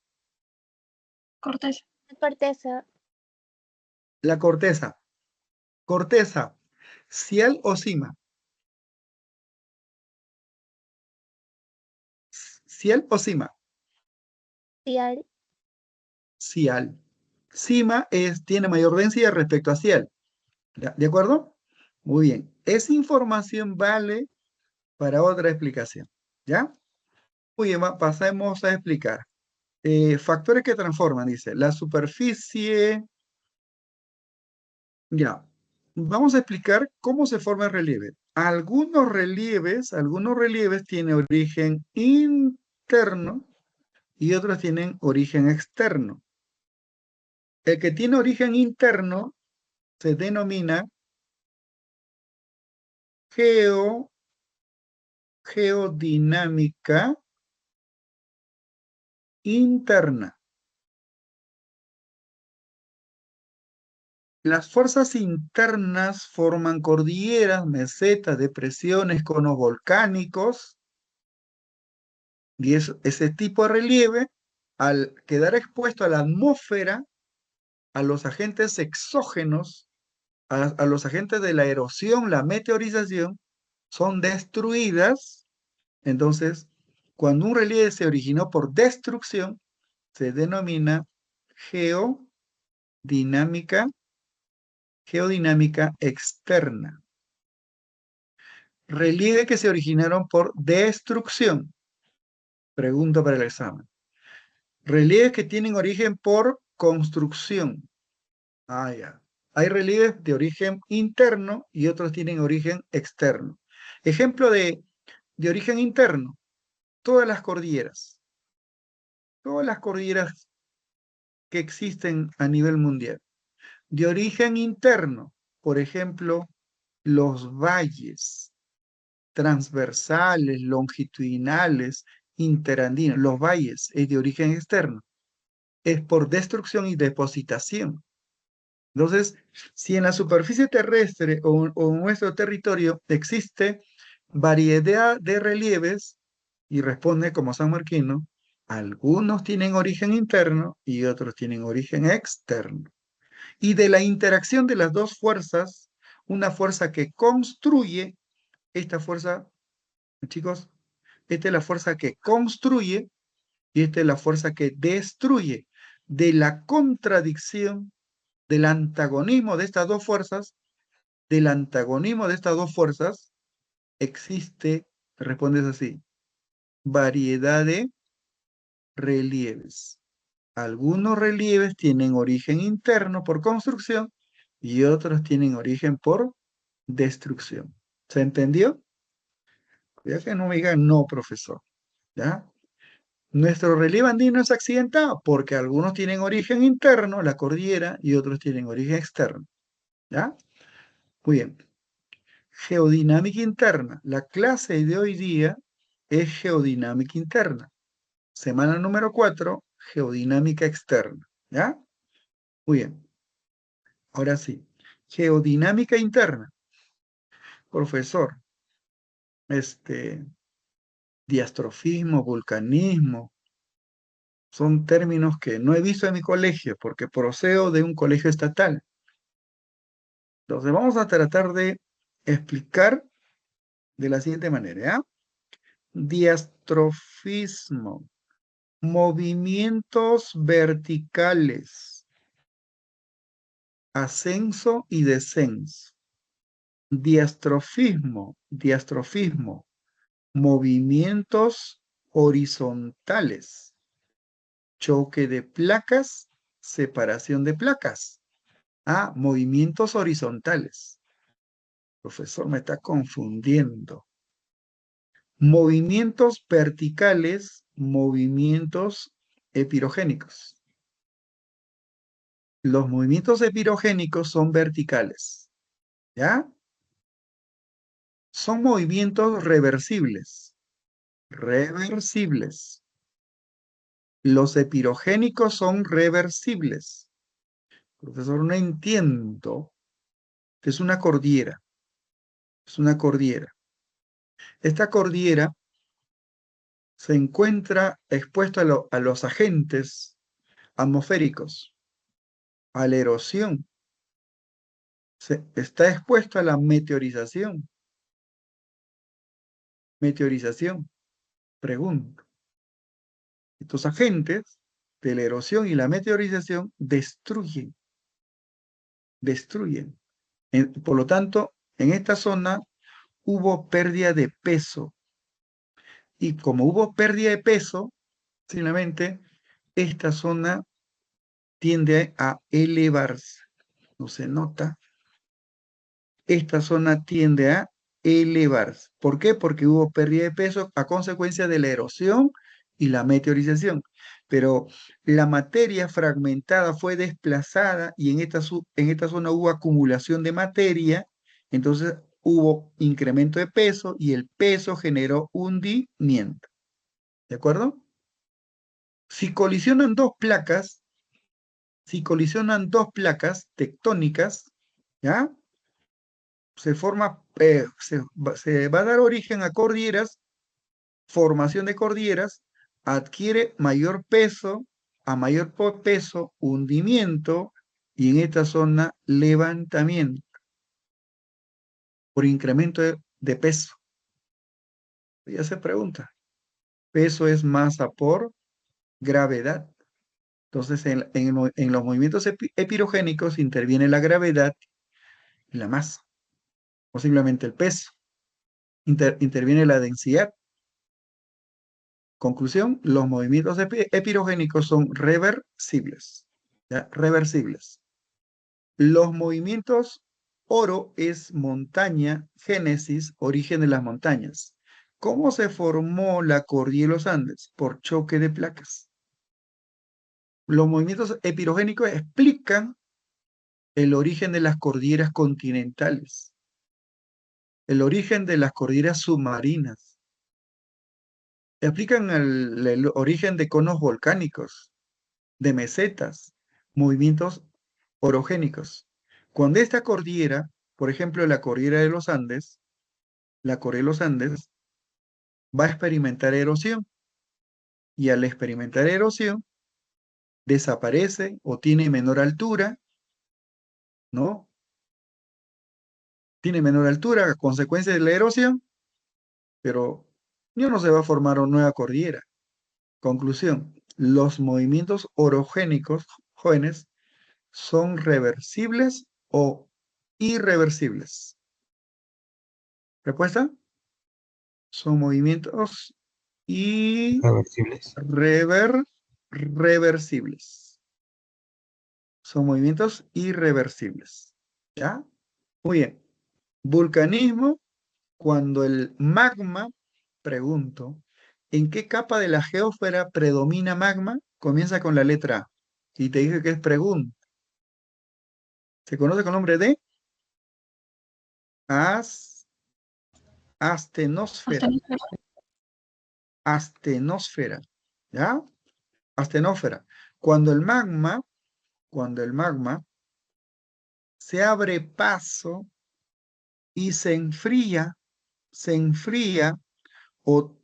Speaker 5: Corteza.
Speaker 2: Corteza.
Speaker 1: La corteza. Corteza, cial o cima. Cial o cima.
Speaker 2: Cial.
Speaker 1: Cial. Cima tiene mayor densidad respecto a cial. ¿De acuerdo? Muy bien. Esa información vale para otra explicación. ¿Ya? Muy bien, pasemos a explicar. Factores que transforman, dice. La superficie. Ya. Vamos a explicar cómo se forma el relieve. Algunos relieves tienen origen interno y otros tienen origen externo. El que tiene origen interno se denomina geodinámica interna. Las fuerzas internas forman cordilleras, mesetas, depresiones, conos volcánicos, y ese tipo de relieve, al quedar expuesto a la atmósfera, a los agentes exógenos, a los agentes de la erosión, la meteorización, son destruidas. Entonces, cuando un relieve se originó por destrucción, se denomina geodinámica externa. Relieve que se originaron por destrucción. Pregunta para el examen. Relieves que tienen origen por construcción. Ah, ya. Hay relieves de origen interno y otros tienen origen externo. Ejemplo de origen interno. Todas las cordilleras. Todas las cordilleras que existen a nivel mundial. De origen interno, por ejemplo, los valles transversales, longitudinales, interandinos, los valles es de origen externo, es por destrucción y depositación. Entonces, si en la superficie terrestre o en nuestro territorio existe variedad de relieves, y responde como sanmarquino, algunos tienen origen interno y otros tienen origen externo. Y de la interacción de las dos fuerzas, una fuerza que construye, esta fuerza, chicos, esta es la fuerza que construye y esta es la fuerza que destruye. De la contradicción, del antagonismo de estas dos fuerzas, existe, respondes así, variedad de relieves. Algunos relieves tienen origen interno por construcción y otros tienen origen por destrucción. ¿Se entendió? Ya que no me digan no, profesor. ¿Ya? Nuestro relieve andino es accidentado porque algunos tienen origen interno, la cordillera, y otros tienen origen externo. ¿Ya? Muy bien. Geodinámica interna. La clase de hoy día es geodinámica interna. Semana número 4, geodinámica externa. ¿Ya? Muy bien. Ahora sí. Geodinámica interna. Profesor, diastrofismo, vulcanismo, son términos que no he visto en mi colegio porque procedo de un colegio estatal. Entonces vamos a tratar de explicar de la siguiente manera, ¿ya? Diastrofismo, movimientos verticales, ascenso y descenso. Diastrofismo, movimientos horizontales, choque de placas, separación de placas. Ah, movimientos horizontales. Profesor, me está confundiendo. Movimientos verticales, movimientos epirogénicos. Los movimientos epirogénicos son verticales, ¿ya? Son movimientos reversibles. Reversibles. Los epirogénicos son reversibles. Profesor, no entiendo que es una cordillera. Es una cordillera. Esta cordillera se encuentra expuesta a los agentes atmosféricos, a la erosión. Está expuesto a la meteorización. Meteorización. Pregunto. Estos agentes de la erosión y la meteorización destruyen. Por lo tanto, en esta zona hubo pérdida de peso. Y como hubo pérdida de peso, simplemente esta zona tiende a elevarse. No se nota. Esta zona tiende a elevarse. ¿Por qué? Porque hubo pérdida de peso a consecuencia de la erosión y la meteorización. Pero la materia fragmentada fue desplazada y en esta zona hubo acumulación de materia, entonces hubo incremento de peso y el peso generó hundimiento. ¿De acuerdo? Si colisionan dos placas tectónicas, ¿ya? Se va a dar origen a cordilleras, formación de cordilleras, adquiere mayor peso, a mayor peso, hundimiento, y en esta zona, levantamiento, por incremento de peso. Ya se pregunta, peso es masa por gravedad. Entonces, en los movimientos epirogénicos interviene la gravedad y la masa, o simplemente el peso. Interviene la densidad. Conclusión, los movimientos epirogénicos son reversibles. ¿Ya? Reversibles. Los movimientos oro es montaña, génesis, origen de las montañas. ¿Cómo se formó la cordillera de los Andes? Por choque de placas. Los movimientos epirogénicos explican el origen de las cordilleras continentales, el origen de las cordilleras submarinas, explican el origen de conos volcánicos, de mesetas, movimientos orogénicos. Cuando esta cordillera, por ejemplo, la cordillera de los Andes, va a experimentar erosión. Y al experimentar erosión, desaparece o tiene menor altura, ¿no? Tiene menor altura a consecuencia de la erosión, pero ya no se va a formar una nueva cordillera. Conclusión, los movimientos orogénicos jóvenes son reversibles o irreversibles. ¿Respuesta? Son movimientos reversibles. Son movimientos irreversibles. ¿Ya? Muy bien. Vulcanismo, cuando el magma, pregunto, ¿en qué capa de la geósfera predomina magma? Comienza con la letra A. Y te dije que es pregunta. Se conoce con el nombre de astenosfera. Astenosfera. ¿Ya? Astenosfera. Cuando el magma se abre paso y se enfría o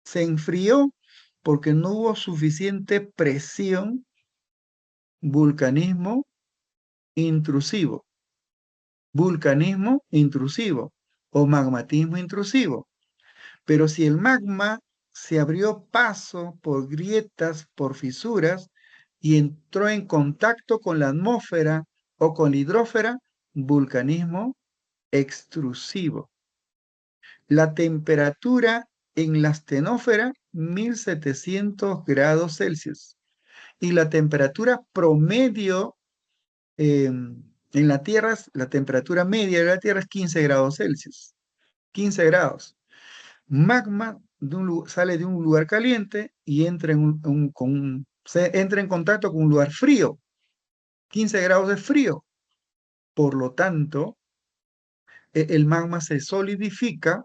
Speaker 1: se enfrió porque no hubo suficiente presión, vulcanismo intrusivo, o magmatismo intrusivo. Pero si el magma se abrió paso por grietas, por fisuras, y entró en contacto con la atmósfera o con la hidrósfera, vulcanismo extrusivo. La temperatura en la astenósfera, 1700 grados Celsius. Y la temperatura promedio en la Tierra, la temperatura media de la Tierra es 15 grados Celsius. 15 grados. Magma sale de un lugar caliente y entra entra en contacto con un lugar frío. 15 grados de frío. Por lo tanto, el magma se solidifica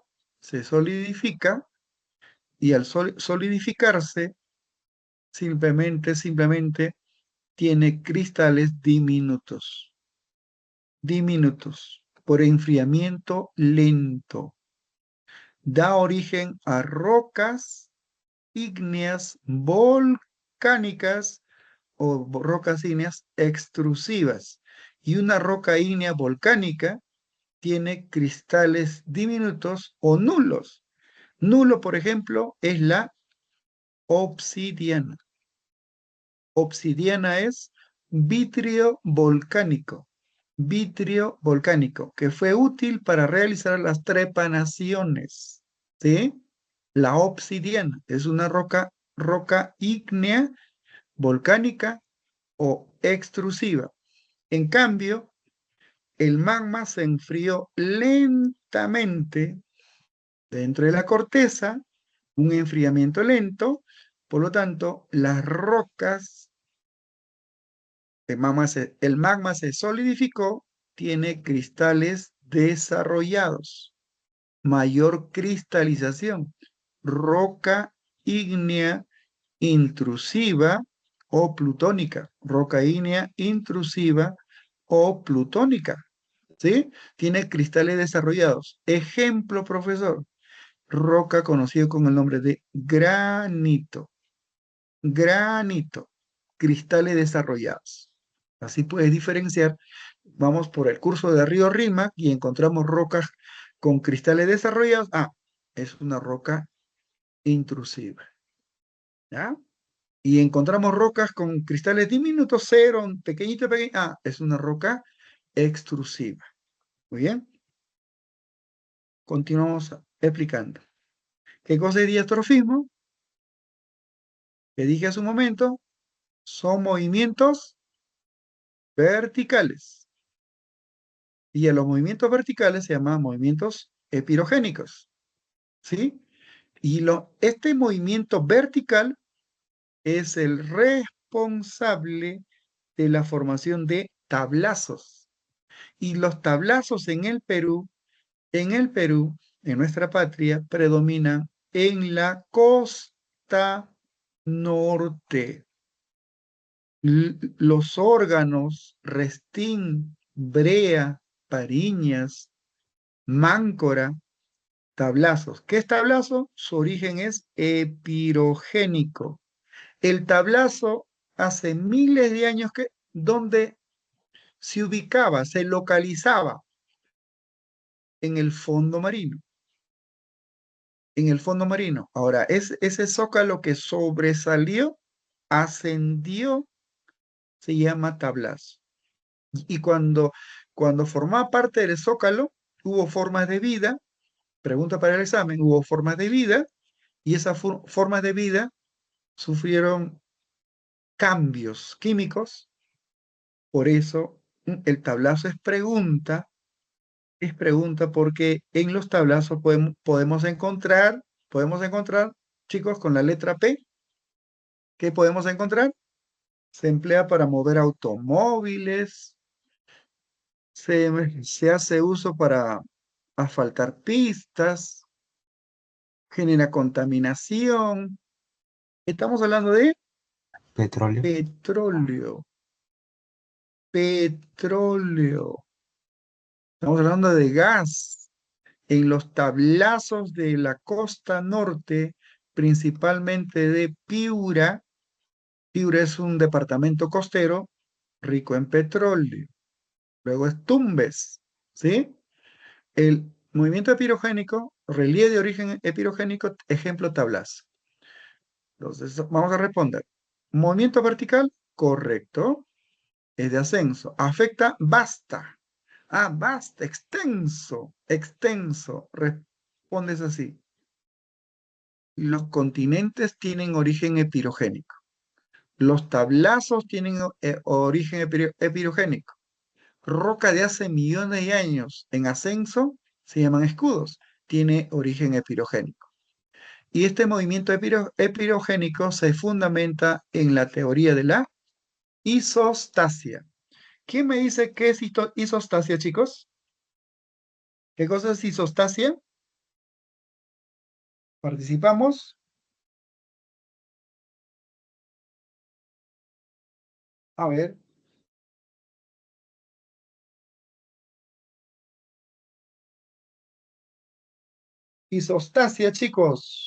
Speaker 1: y al solidificarse, simplemente tiene cristales diminutos, por enfriamiento lento. Da origen a rocas ígneas volcánicas o rocas ígneas extrusivas. Y una roca ígnea volcánica tiene cristales diminutos o nulos. Nulo, por ejemplo, es la obsidiana. Obsidiana es vitrio volcánico, que fue útil para realizar las trepanaciones. ¿Sí? La obsidiana es una roca ígnea volcánica o extrusiva. En cambio, el magma se enfrió lentamente dentro de la corteza, un enfriamiento lento, por lo tanto, las rocas, el magma se solidificó, tiene cristales desarrollados, mayor cristalización, roca ígnea intrusiva o plutónica, roca ígnea intrusiva o plutónica, ¿sí? Tiene cristales desarrollados. Ejemplo, profesor, roca conocido con el nombre de granito, cristales desarrollados. Así puedes diferenciar, vamos por el curso de Río Rímac y encontramos rocas con cristales desarrollados. Ah, es una roca intrusiva, ¿ya? Y encontramos rocas con cristales diminutos, cero, pequeñito. Ah, es una roca extrusiva. Muy bien. Continuamos explicando. ¿Qué cosa es diastrofismo? Que dije hace un momento, son movimientos verticales. Y a los movimientos verticales se llaman movimientos epirogénicos. ¿Sí? Y este movimiento vertical es el responsable de la formación de tablazos. Y los tablazos en nuestra patria, predominan en la costa norte. Los órganos, Restín, Brea, Pariñas, Máncora, tablazos. ¿Qué es tablazo? Su origen es epirogénico. El tablazo hace miles de años donde se ubicaba, se localizaba en el fondo marino. En el fondo marino. Ahora, ese zócalo que sobresalió, ascendió, se llama tablazo. Y cuando formaba parte del zócalo, hubo formas de vida, pregunta para el examen, hubo formas de vida, y esas formas de vida sufrieron cambios químicos. Por eso el tablazo es pregunta porque en los tablazos podemos encontrar, chicos, con la letra P. ¿Qué podemos encontrar? Se emplea para mover automóviles, se hace uso para asfaltar pistas, genera contaminación. Estamos hablando de
Speaker 3: Petróleo.
Speaker 1: petróleo. Petróleo. Estamos hablando de gas. En los tablazos de la costa norte, principalmente de Piura. Piura es un departamento costero rico en petróleo. Luego es Tumbes, ¿sí? El movimiento epirogénico, relieve de origen epirogénico, ejemplo tablazo. Entonces, vamos a responder. Movimiento vertical, correcto, es de ascenso. Afecta basta. Ah, basta, extenso, extenso. Respondes así. Los continentes tienen origen epirogénico. Los tablazos tienen origen epirogénico. Roca de hace millones de años en ascenso se llaman escudos. Tiene origen epirogénico. Y este movimiento epirogénico se fundamenta en la teoría de la isostasia. ¿Quién me dice qué es isostasia, chicos? ¿Qué cosa es isostasia? ¿Participamos? A ver. Isostasia, chicos.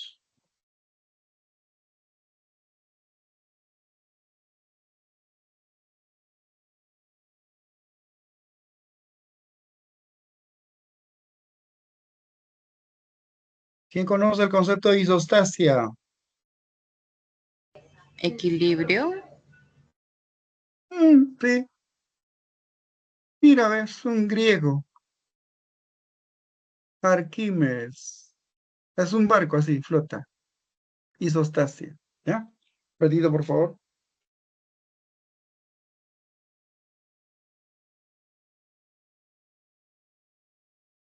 Speaker 1: ¿Quién conoce el concepto de isostasia?
Speaker 6: Equilibrio.
Speaker 1: Sí. Mira, ves, un griego. Arquímedes. Es un barco así, flota. Isostasia. ¿Ya? Repetido, por favor.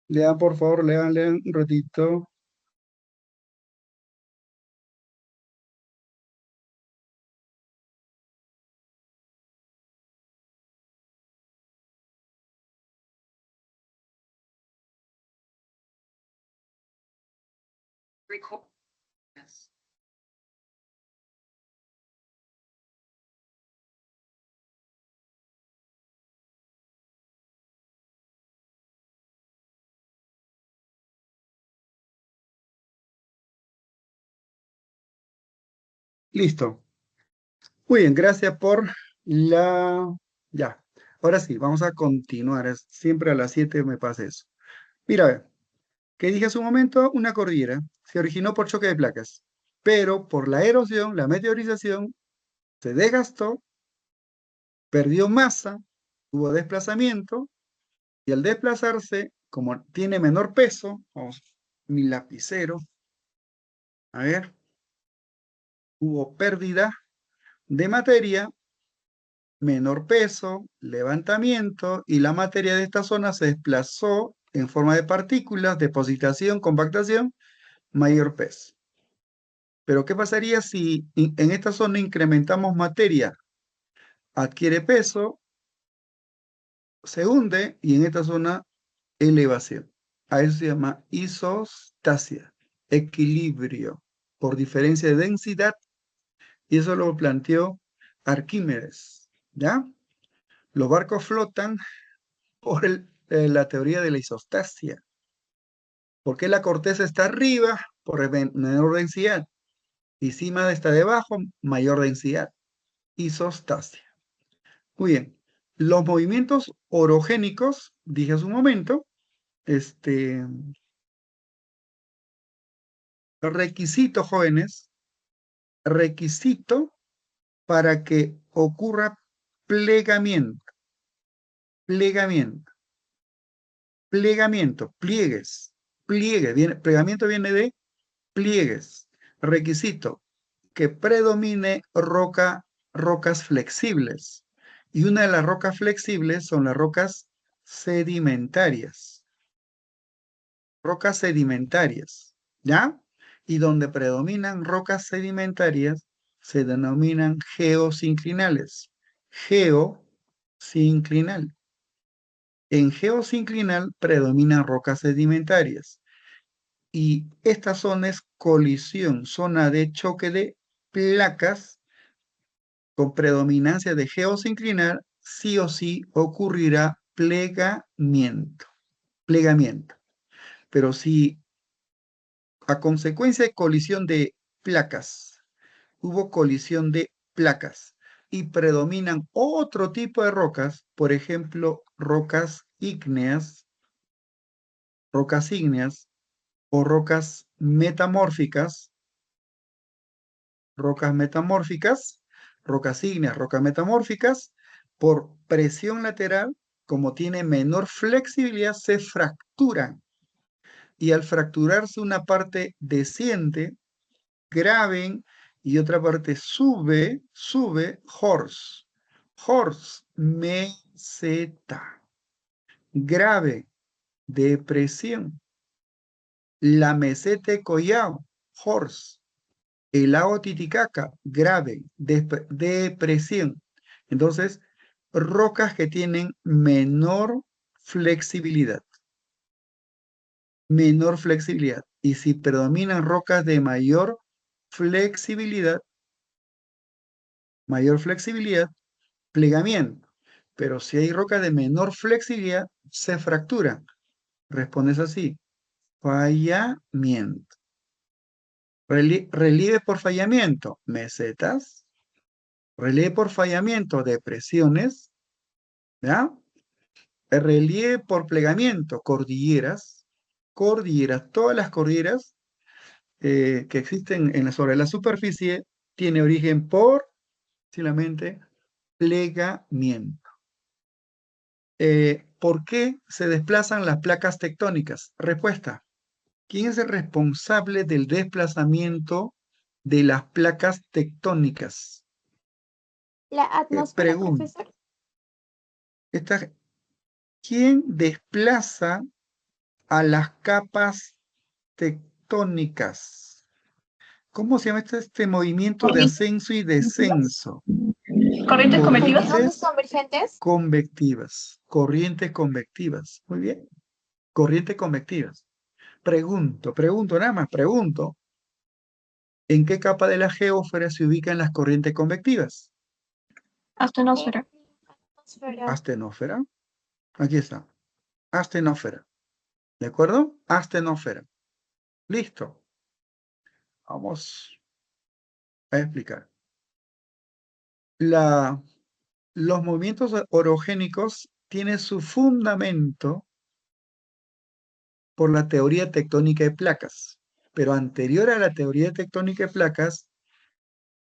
Speaker 1: Lean, por favor, lean un ratito. Listo. Muy bien, gracias por la... Ya. Ahora sí, vamos a continuar. Siempre a las 7 me pasa eso. Mira, a ver, que dije hace un momento, una cordillera se originó por choque de placas, pero por la erosión, la meteorización, se desgastó, perdió masa, hubo desplazamiento, y al desplazarse, como tiene menor peso, vamos, mi lapicero, a ver, hubo pérdida de materia, menor peso, levantamiento, y la materia de esta zona se desplazó en forma de partículas, depositación, compactación, mayor peso. Pero ¿qué pasaría si en esta zona incrementamos materia? Adquiere peso, se hunde y en esta zona elevación. A eso se llama isostasia, equilibrio por diferencia de densidad, y eso lo planteó Arquímedes, ¿ya? Los barcos flotan por la teoría de la isostasia. ¿Por qué la corteza está arriba? Por menor densidad. Y encima está debajo, mayor densidad. Isostasia. Muy bien. Los movimientos orogénicos, dije hace un momento, requisito, jóvenes, requisito para que ocurra plegamiento, plegamiento, plegamiento, pliegues, plegamiento viene de pliegues. Requisito, que predomine rocas flexibles. Y una de las rocas flexibles son las rocas sedimentarias. Rocas sedimentarias, ¿ya? Y donde predominan rocas sedimentarias se denominan geosinclinales. Geosinclinal. En geosinclinal predominan rocas sedimentarias. Y esta zona es colisión, zona de choque de placas con predominancia de geosinclinal, sí o sí ocurrirá plegamiento. plegamiento. Pero si a consecuencia de colisión de placas, hubo colisión de placas y predominan otro tipo de rocas, por ejemplo, rocas ígneas o rocas metamórficas, rocas ígneas, rocas metamórficas, por presión lateral, como tiene menor flexibilidad, se fracturan. Y al fracturarse una parte desciende, graben, y otra parte sube, meseta, grave, depresión. La meseta de Collao, horse. El lago Titicaca, grave, depresión. Entonces, rocas que tienen menor flexibilidad. Y si predominan rocas de flexibilidad, mayor flexibilidad, plegamiento. Pero si hay rocas de menor flexibilidad, se fracturan. Respondes así, fallamiento. Relieve por fallamiento, mesetas. Relieve por fallamiento, depresiones. ¿Ya? El relieve por plegamiento, cordilleras. Todas las cordilleras que existen sobre la superficie tiene origen por, simplemente, plegamiento. ¿Por qué se desplazan las placas tectónicas? Respuesta. ¿Quién es el responsable del desplazamiento de las placas tectónicas?
Speaker 2: La atmósfera,
Speaker 1: Pregunta.
Speaker 2: profesor.
Speaker 1: ¿Quién desplaza a las capas tectónicas? ¿Cómo se llama este movimiento de ascenso y descenso?
Speaker 5: Corrientes convectivas.
Speaker 2: ¿Ondas convergentes?
Speaker 1: Convectivas. Corrientes convectivas. Muy bien. Corrientes convectivas. Pregunto, nada más, pregunto. ¿En qué capa de la geósfera se ubican las corrientes convectivas?
Speaker 5: Astenosfera.
Speaker 1: Astenósfera. Aquí está. Astenósfera. ¿De acuerdo? Astenósfera. Listo. Vamos a explicar. Los movimientos orogénicos tienen su fundamento por la teoría tectónica de placas, pero anterior a la teoría tectónica de placas,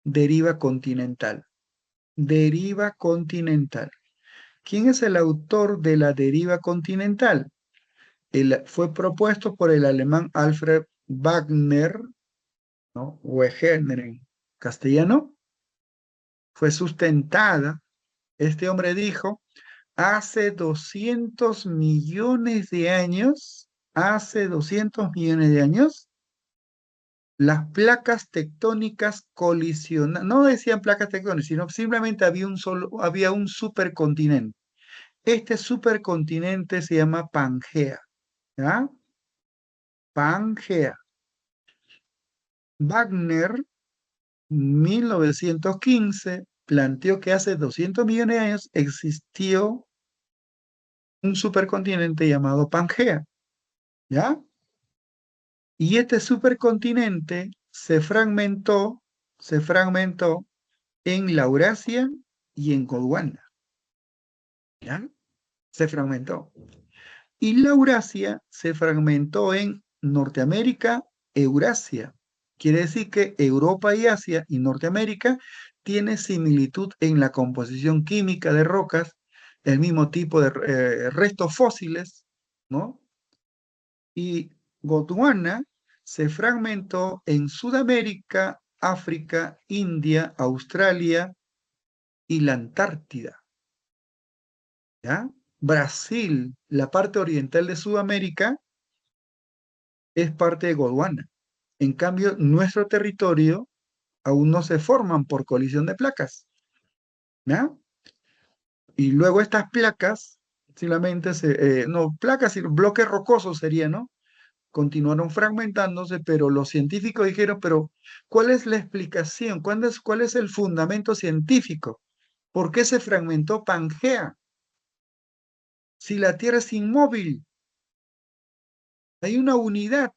Speaker 1: deriva continental. Deriva continental. ¿Quién es el autor de la deriva continental? Fue propuesto por el alemán Alfred Wagner, ¿no? Wegener en castellano. Fue sustentada. Este hombre dijo, hace 200 millones de años, las placas tectónicas colisionaron, no decían placas tectónicas, sino simplemente había un supercontinente. Este supercontinente se llama Pangea, ¿ya? Pangea. Wagner, 1915, planteó que hace 200 millones de años existió un supercontinente llamado Pangea, ¿ya? Y este supercontinente se fragmentó en Laurasia y en Gondwana, ¿ya? Se fragmentó. Y Laurasia se fragmentó en Norteamérica, Eurasia. Quiere decir que Europa y Asia y Norteamérica tienen similitud en la composición química de rocas, el mismo tipo de restos fósiles, ¿no? Y Gondwana se fragmentó en Sudamérica, África, India, Australia y la Antártida. ¿Ya? Brasil, la parte oriental de Sudamérica, es parte de Gondwana. En cambio, nuestro territorio aún no se forman por colisión de placas. ¿Ya? Y luego estas placas, simplemente placas y bloques rocosos sería, ¿no? Continuaron fragmentándose, pero los científicos dijeron, pero ¿cuál es la explicación? ¿Cuál es el fundamento científico? ¿Por qué se fragmentó Pangea? Si la Tierra es inmóvil, Hay una unidad,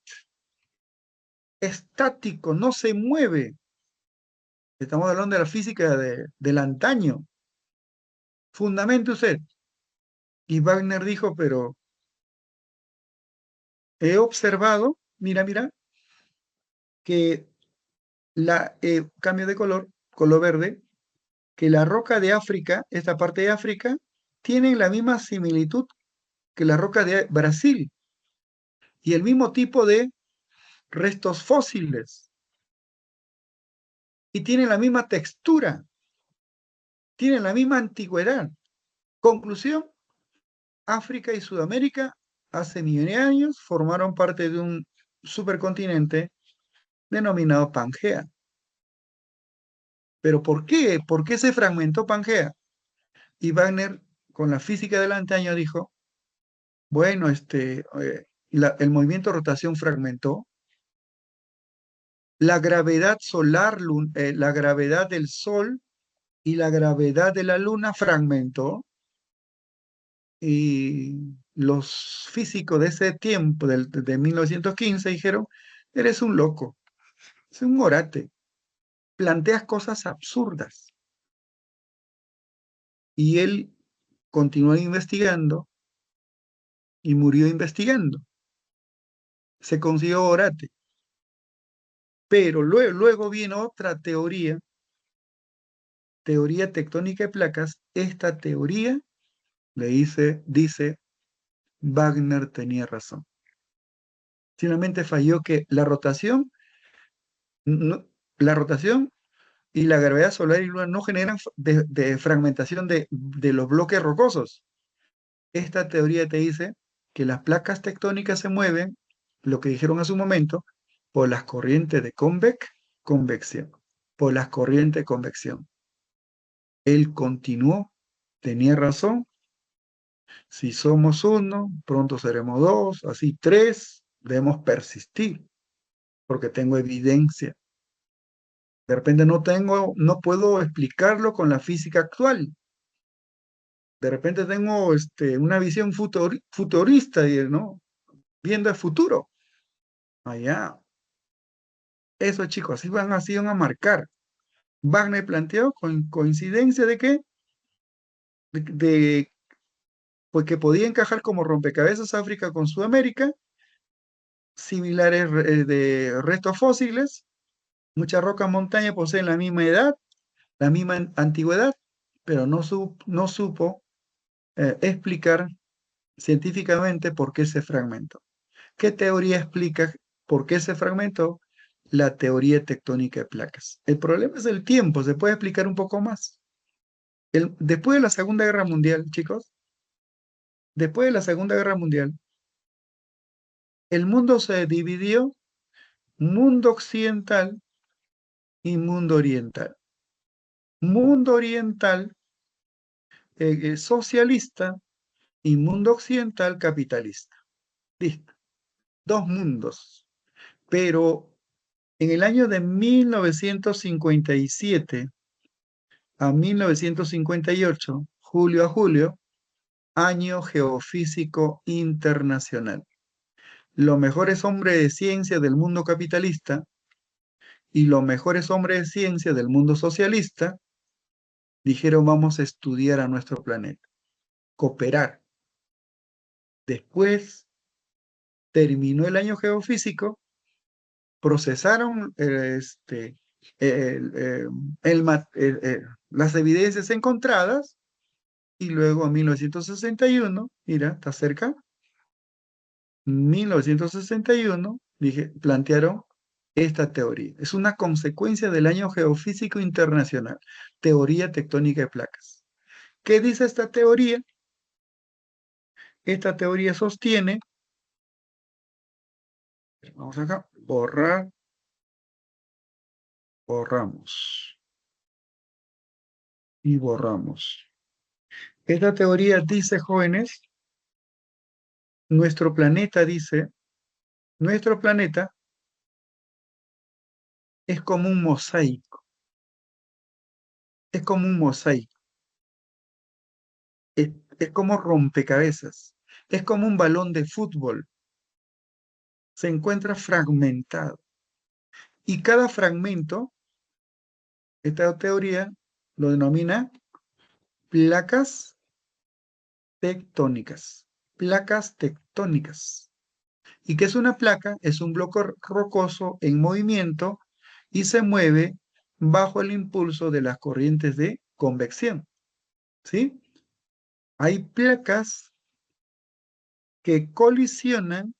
Speaker 1: estático, no se mueve. Estamos hablando de la física del antaño. Fundamente usted. Y Wagner dijo, pero he observado, mira, que cambio de color verde, que la roca de África, esta parte de África, tienen la misma similitud que la roca de Brasil y el mismo tipo de restos fósiles y tienen la misma textura, tienen la misma antigüedad. Conclusión, África y Sudamérica hace millones de años formaron parte de un supercontinente denominado Pangea. ¿Pero por qué? ¿Por qué se fragmentó Pangea? Y Wagner, con la física del antaño, dijo, bueno, el movimiento de rotación fragmentó, la gravedad solar, la gravedad del Sol y la gravedad de la Luna fragmentó, y los físicos de ese tiempo, de 1915, dijeron, eres un loco, es un orate, planteas cosas absurdas. Y él continuó investigando y murió investigando. Se consiguió orate. Pero luego viene otra teoría, teoría tectónica de placas. Esta teoría dice, Wagner tenía razón. Finalmente falló que la rotación y la gravedad solar y luna no generan de fragmentación de los bloques rocosos. Esta teoría te dice que las placas tectónicas se mueven, lo que dijeron hace un momento, por las corrientes de convección, por las corrientes de convección. Él continuó, tenía razón, si somos uno, pronto seremos dos, así tres, debemos persistir, porque tengo evidencia. De repente no puedo explicarlo con la física actual. De repente tengo una visión futurista, ¿no? Viendo el futuro. Allá. Eso, chicos, así van a marcar. Wagner planteó con coincidencia de que, pues que podía encajar como rompecabezas África con Sudamérica, similares de restos fósiles, muchas rocas montañas poseen la misma edad, la misma antigüedad, pero no supo explicar científicamente por qué se fragmentó. ¿Qué teoría explica por qué se fragmentó? La teoría tectónica de placas. El problema es el tiempo, se puede explicar un poco más. Después de la Segunda Guerra Mundial, chicos, después de la Segunda Guerra Mundial, el mundo se dividió mundo occidental y mundo oriental. Mundo oriental socialista y mundo occidental capitalista. Listo. Dos mundos. Pero en el año de 1957 a 1958, julio a julio, Año Geofísico Internacional. Los mejores hombres de ciencia del mundo capitalista y los mejores hombres de ciencia del mundo socialista dijeron vamos a estudiar a nuestro planeta, cooperar. Después terminó el año geofísico, procesaron las evidencias encontradas y luego en 1961, mira, está cerca, 1961, plantearon esta teoría. Es una consecuencia del año geofísico internacional, teoría tectónica de placas. ¿Qué dice esta teoría? Esta teoría sostiene, vamos acá, borramos y borramos. Esta teoría dice, jóvenes, nuestro planeta es como un mosaico, es como un mosaico, es como rompecabezas, es como un balón de fútbol. se encuentra fragmentado. Y cada fragmento, esta teoría lo denomina placas tectónicas. Placas tectónicas. ¿Y qué es una placa? Es un bloque rocoso en movimiento y se mueve bajo el impulso de las corrientes de convección. ¿Sí? Hay placas que colisionan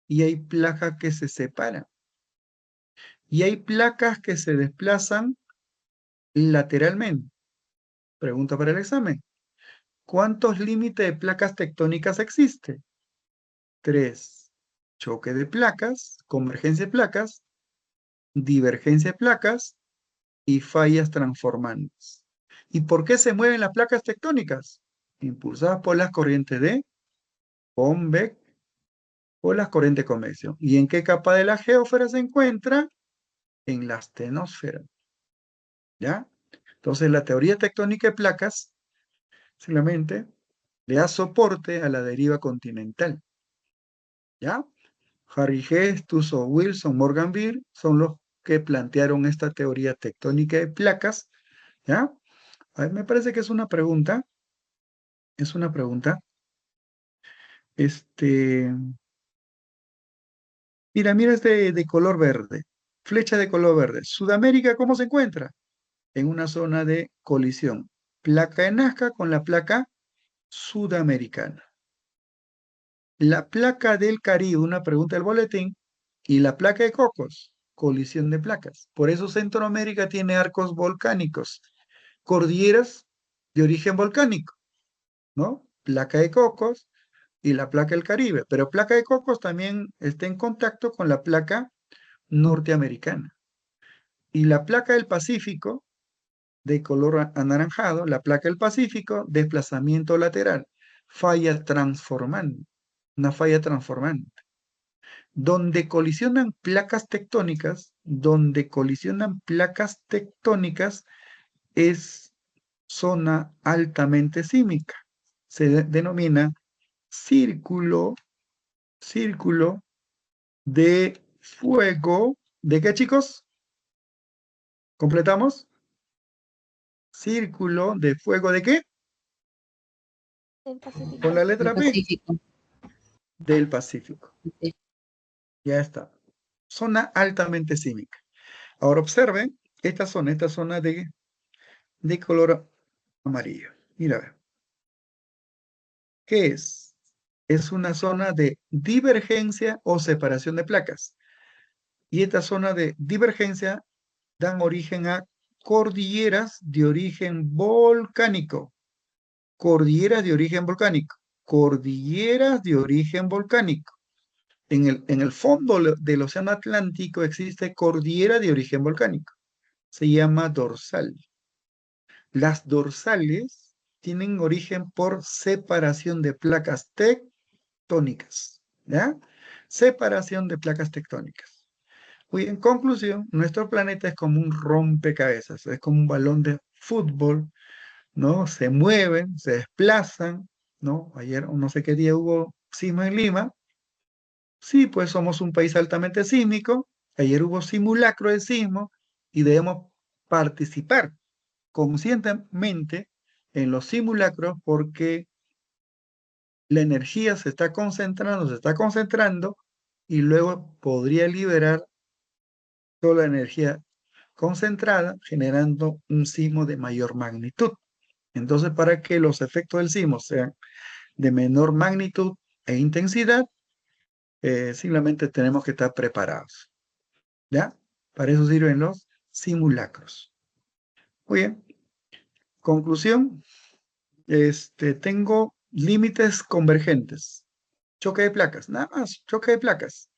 Speaker 1: y hay placas que se separan. Y hay placas que se desplazan lateralmente. Pregunta para el examen. ¿Cuántos límites de placas tectónicas existe? 3. Choque de placas, convergencia de placas, divergencia de placas y fallas transformantes. ¿Y por qué se mueven las placas tectónicas? Impulsadas por las corrientes de convección o las corrientes de convección. ¿Y en qué capa de la geósfera se encuentra? En la astenosfera. ¿Ya? Entonces la teoría tectónica de placas simplemente le da soporte a la deriva continental. ¿Ya? Harry Hess, Tuso Wilson, Morgan Beer son los que plantearon esta teoría tectónica de placas. ¿Ya? A ver, me parece que es una pregunta. Es una pregunta. Mira, es de color verde. Flecha de color verde. Sudamérica, ¿cómo se encuentra? En una zona de colisión. Placa de Nazca con la placa sudamericana. La placa del Caribe, una pregunta del boletín, y la placa de Cocos, colisión de placas. Por eso Centroamérica tiene arcos volcánicos, cordilleras de origen volcánico, ¿no? Placa de Cocos y la placa del Caribe, pero placa de Cocos también está en contacto con la placa norteamericana. Y la placa del Pacífico, de color anaranjado, la placa del Pacífico, desplazamiento lateral, falla transformante, una falla transformante. Donde colisionan placas tectónicas es zona altamente sísmica. Se denomina círculo de fuego. ¿De qué, chicos? ¿Completamos? Círculo de fuego, ¿de qué?
Speaker 2: Del Pacífico.
Speaker 1: Con la
Speaker 6: del
Speaker 1: letra P,
Speaker 6: Pacífico.
Speaker 1: del Pacífico.
Speaker 6: Sí.
Speaker 1: Ya está. Zona altamente sísmica. Ahora observen esta zona de color amarillo. Mira, a ver. ¿Qué es? Es una zona de divergencia o separación de placas. Y esta zona de divergencia dan origen a cordilleras de origen volcánico. Cordilleras de origen volcánico. Cordilleras de origen volcánico. En el fondo del Océano Atlántico existe cordillera de origen volcánico. Se llama dorsal. Las dorsales tienen origen por separación de placas tectónicas. ¿Ya? Separación de placas tectónicas. Muy en conclusión, nuestro planeta es como un rompecabezas, es como un balón de fútbol, ¿no? Se mueven, se desplazan, ¿no? Ayer, no sé qué día hubo sismo en Lima. Sí, pues somos un país altamente sísmico. Ayer hubo simulacro de sismo y debemos participar conscientemente en los simulacros porque la energía se está concentrando y luego podría liberar toda la energía concentrada generando un sismo de mayor magnitud. Entonces, para que los efectos del sismo sean de menor magnitud e intensidad, simplemente tenemos que estar preparados. ¿Ya? Para eso sirven los simulacros. Muy bien. Conclusión. Tengo límites convergentes. Choque de placas, nada más, choque de placas.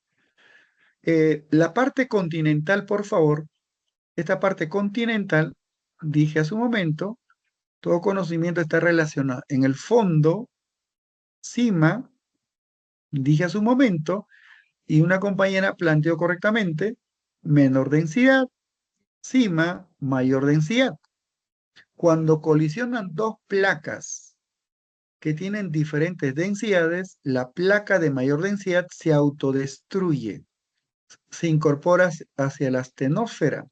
Speaker 1: La parte continental, por favor, esta parte continental, dije hace un momento, todo conocimiento está relacionado. En el fondo, cima, dije hace un momento, y una compañera planteó correctamente, menor densidad, cima, mayor densidad. Cuando colisionan dos placas que tienen diferentes densidades, la placa de mayor densidad se autodestruye, se incorpora hacia la astenosfera,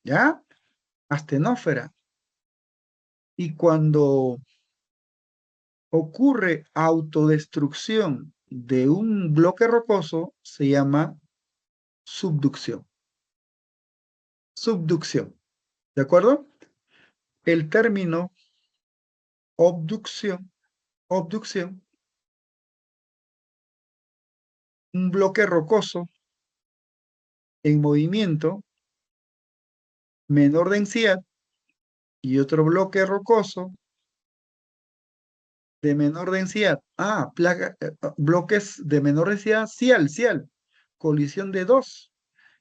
Speaker 1: ¿ya? Astenosfera. Y cuando ocurre autodestrucción de un bloque rocoso, se llama subducción. Subducción, ¿de acuerdo? El término obducción, un bloque rocoso en movimiento, menor densidad, y otro bloque rocoso de menor densidad. Bloques de menor densidad, cial. Colisión de dos.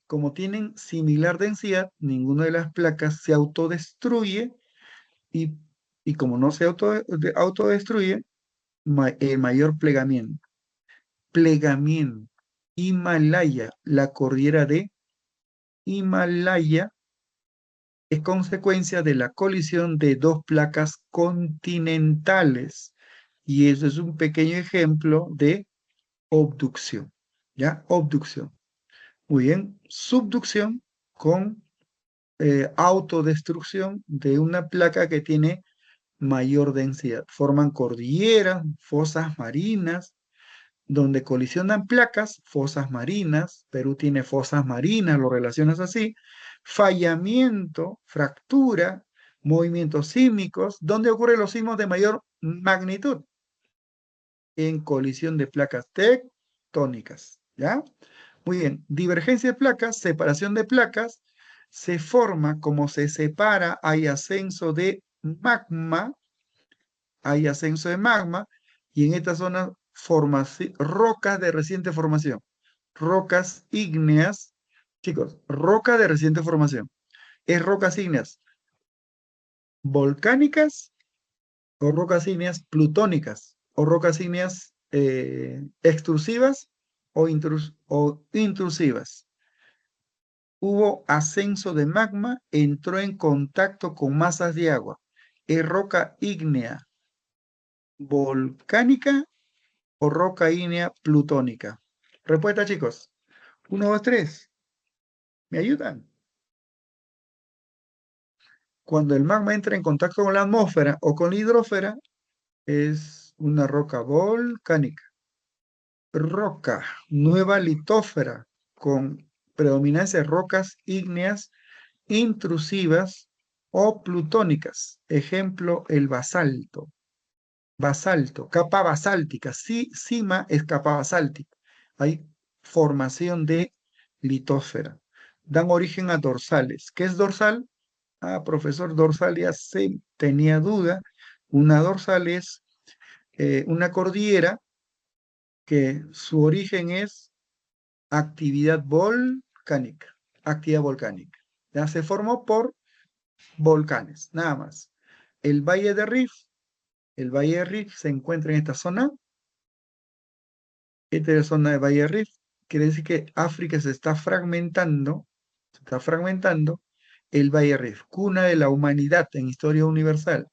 Speaker 1: Como tienen similar densidad, ninguna de las placas se autodestruye y, y como no se autodestruye, el mayor plegamiento. Plegamiento. Himalaya, la cordillera de Himalaya es consecuencia de la colisión de dos placas continentales. Y eso es un pequeño ejemplo de obducción. ¿Ya? Obducción. Muy bien. Subducción con autodestrucción de una placa que tiene mayor densidad. Forman cordilleras, fosas marinas, donde colisionan placas, fosas marinas. Perú tiene fosas marinas, lo relacionas así. Fallamiento, fractura, movimientos sísmicos. ¿Dónde ocurren los sismos de mayor magnitud? En colisión de placas tectónicas, ¿ya? Muy bien, divergencia de placas, separación de placas, se forma como se separa, hay ascenso de magma, y en esta zona rocas de reciente formación, rocas ígneas, chicos, roca de reciente formación, es rocas ígneas volcánicas o rocas ígneas plutónicas o rocas ígneas extrusivas o intrusivas. Hubo ascenso de magma, entró en contacto con masas de agua. ¿Es roca ígnea volcánica o roca ígnea plutónica? Respuesta, chicos. 1, 2, 3. ¿Me ayudan? Cuando el magma entra en contacto con la atmósfera o con la hidrósfera, es una roca volcánica. Roca, nueva litósfera, con predominancia de rocas ígneas intrusivas o plutónicas. Ejemplo, el basalto. Basalto, capa basáltica. Cima es capa basáltica. Hay formación de litósfera. Dan origen a dorsales. ¿Qué es dorsal? Profesor, dorsal ya se tenía duda. Una dorsal es una cordillera que su origen es actividad volcánica. Actividad volcánica. Ya se formó por volcanes, nada más. El Valle de Rift se encuentra en esta zona. Esta es la zona de Valle de Rift. Quiere decir que África se está fragmentando. El Valle de Rift, cuna de la humanidad en historia universal.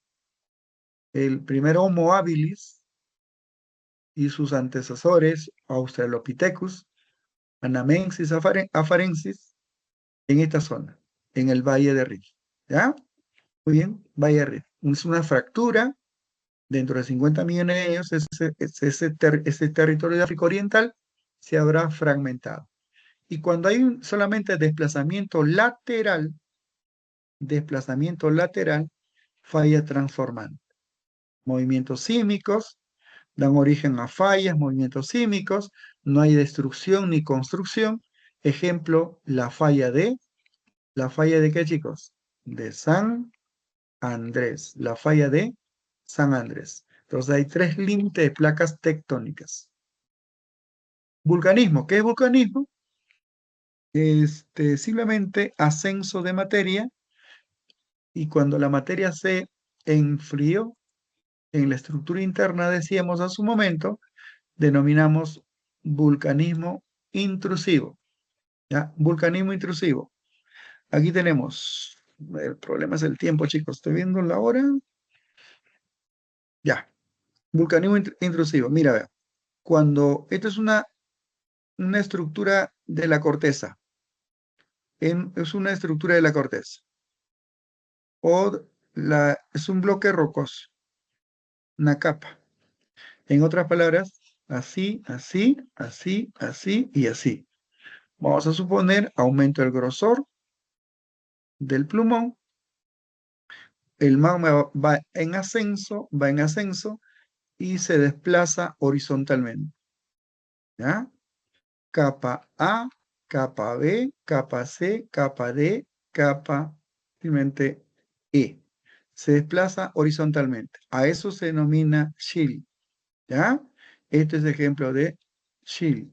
Speaker 1: El primer Homo habilis y sus antecesores, Australopithecus, Anamensis afarensis, en esta zona, en el Valle de Rift. ¿Ya? Muy bien, Valle de Rift. Es una fractura. Dentro de 50 millones de años, ese territorio de África Oriental se habrá fragmentado. Y cuando hay solamente desplazamiento lateral, falla transformante. Movimientos sísmicos dan origen a fallas, movimientos sísmicos, no hay destrucción ni construcción. Ejemplo, ¿la falla de qué, chicos? De San Andrés, la falla de San Andrés. Entonces hay tres límites de placas tectónicas. Vulcanismo, ¿qué es vulcanismo? Simplemente ascenso de materia, y cuando la materia se enfrió en la estructura interna, decíamos a su momento, denominamos vulcanismo intrusivo. ¿Ya? Vulcanismo intrusivo. Aquí tenemos, el problema es el tiempo, chicos. Estoy viendo la hora. Ya. Vulcanismo intrusivo. Mira, vea. Cuando esto es una estructura de la corteza. Es una estructura de la corteza. O es un bloque rocoso. Una capa. En otras palabras, así, así, así, así y así. Vamos a suponer aumento el grosor del plumón. El magma va en ascenso y se desplaza horizontalmente. ¿Ya? Capa A, capa B, capa C, capa D, capa simplemente E. Se desplaza horizontalmente. A eso se denomina shield. ¿Ya? Este es ejemplo de shield.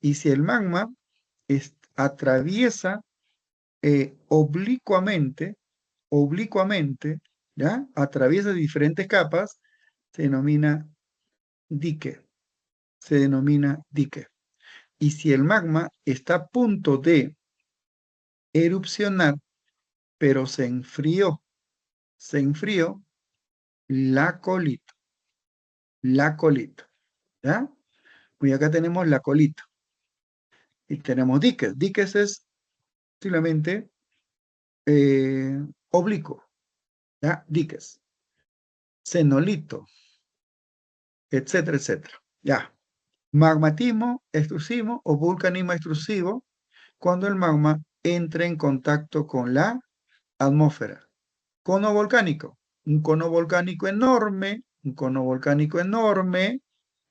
Speaker 1: Y si el magma atraviesa oblicuamente, ¿ya? Atraviesa diferentes capas, se denomina dique. Se denomina dique. Y si el magma está a punto de erupcionar, pero se enfrió, la colita, ¿ya? Y acá tenemos la colita. Y tenemos diques. Diques es simplemente oblicuo, ¿ya? Diques. Cenolito, etcétera, etcétera. Ya. Magmatismo extrusivo o vulcanismo extrusivo cuando el magma entra en contacto con la atmósfera. Cono volcánico, un cono volcánico enorme,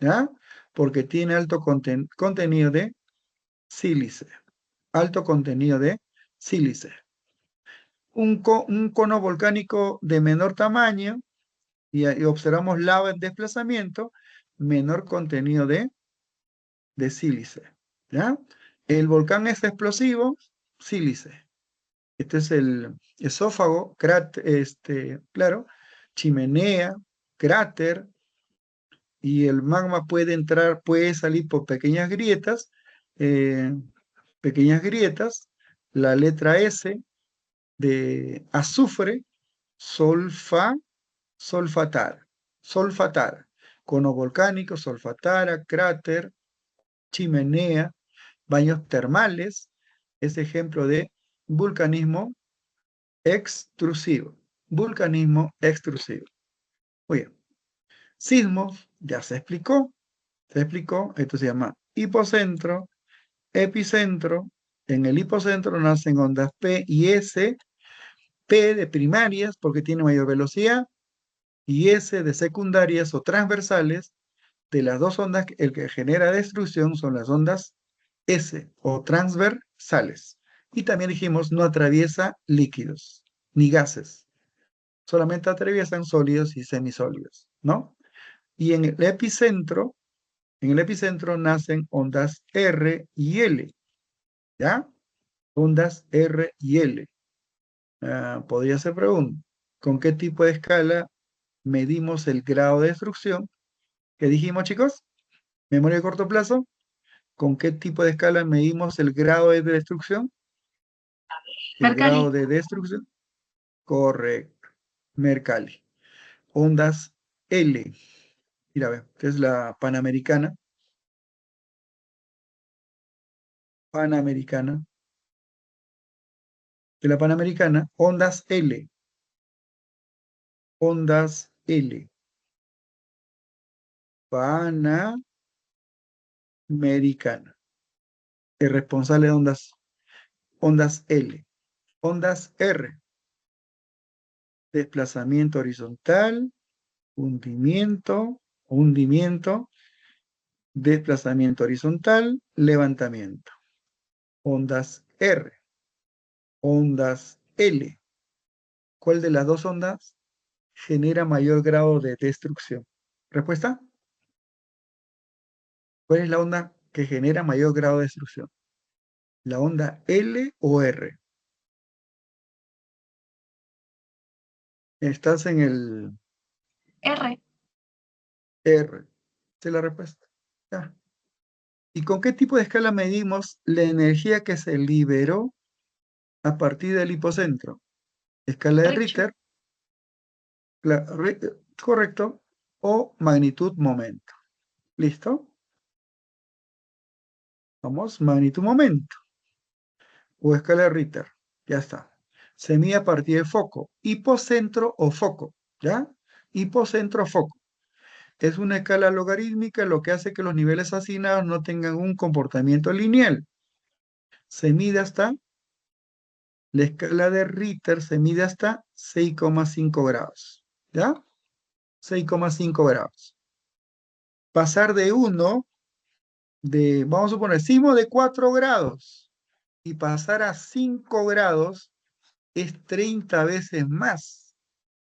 Speaker 1: ¿ya? Porque tiene alto contenido de sílice, alto contenido de sílice. Un cono volcánico de menor tamaño, y observamos lava en desplazamiento, menor contenido de sílice, ¿ya? El volcán es explosivo, sílice. Este es el esófago, claro, chimenea, cráter, y el magma puede entrar, puede salir por eh, pequeñas grietas, la letra S de azufre, solfatar, cono volcánico, solfatara, cráter, chimenea, baños termales, es ejemplo de vulcanismo extrusivo. Vulcanismo extrusivo. Muy bien. Sismos, ya se explicó. Esto se llama hipocentro, epicentro. En el hipocentro nacen ondas P y S. P de primarias porque tiene mayor velocidad y S de secundarias o transversales. De las dos ondas, el que genera destrucción son las ondas S o transversales. Y también dijimos, no atraviesa líquidos ni gases. Solamente atraviesan sólidos y semisólidos, ¿no? Y en el epicentro nacen ondas R y L, ¿ya? Ondas R y L. Podría ser pregunta, ¿con qué tipo de escala medimos el grado de destrucción? ¿Qué dijimos, chicos? Memoria de corto plazo. ¿Con qué tipo de escala medimos el grado de destrucción? El grado
Speaker 5: Mercalli.
Speaker 1: de destrucción. Correcto. Mercalli. Ondas L. Mira, ve, que es la Panamericana. Panamericana. De la Panamericana, ondas L. Ondas L. Panamericana. El responsable de ondas L. Ondas R. Desplazamiento horizontal, hundimiento, desplazamiento horizontal, levantamiento. Ondas R. Ondas L. ¿Cuál de las dos ondas genera mayor grado de destrucción? ¿Respuesta? ¿Cuál es la onda que genera mayor grado de destrucción? ¿La onda L o R? Estás en el
Speaker 5: R.
Speaker 1: R. Esa es la respuesta. Ya. ¿Y con qué tipo de escala medimos la energía que se liberó a partir del hipocentro? Escala de
Speaker 5: Richter.
Speaker 1: Richter. ¿correcto? O magnitud-momento. ¿Listo? Vamos, magnitud-momento. O escala de Ritter. Ya está. Se mide a partir de foco. Hipocentro o foco. ¿Ya? Hipocentro o foco. Es una escala logarítmica, lo que hace que los niveles asignados no tengan un comportamiento lineal. Se mide hasta, la escala de Ritter se mide hasta 6,5 grados. ¿Ya? 6,5 grados. Pasar de 1, vamos a suponer, sismo de 4 grados, y pasar a 5 grados es 30 veces más.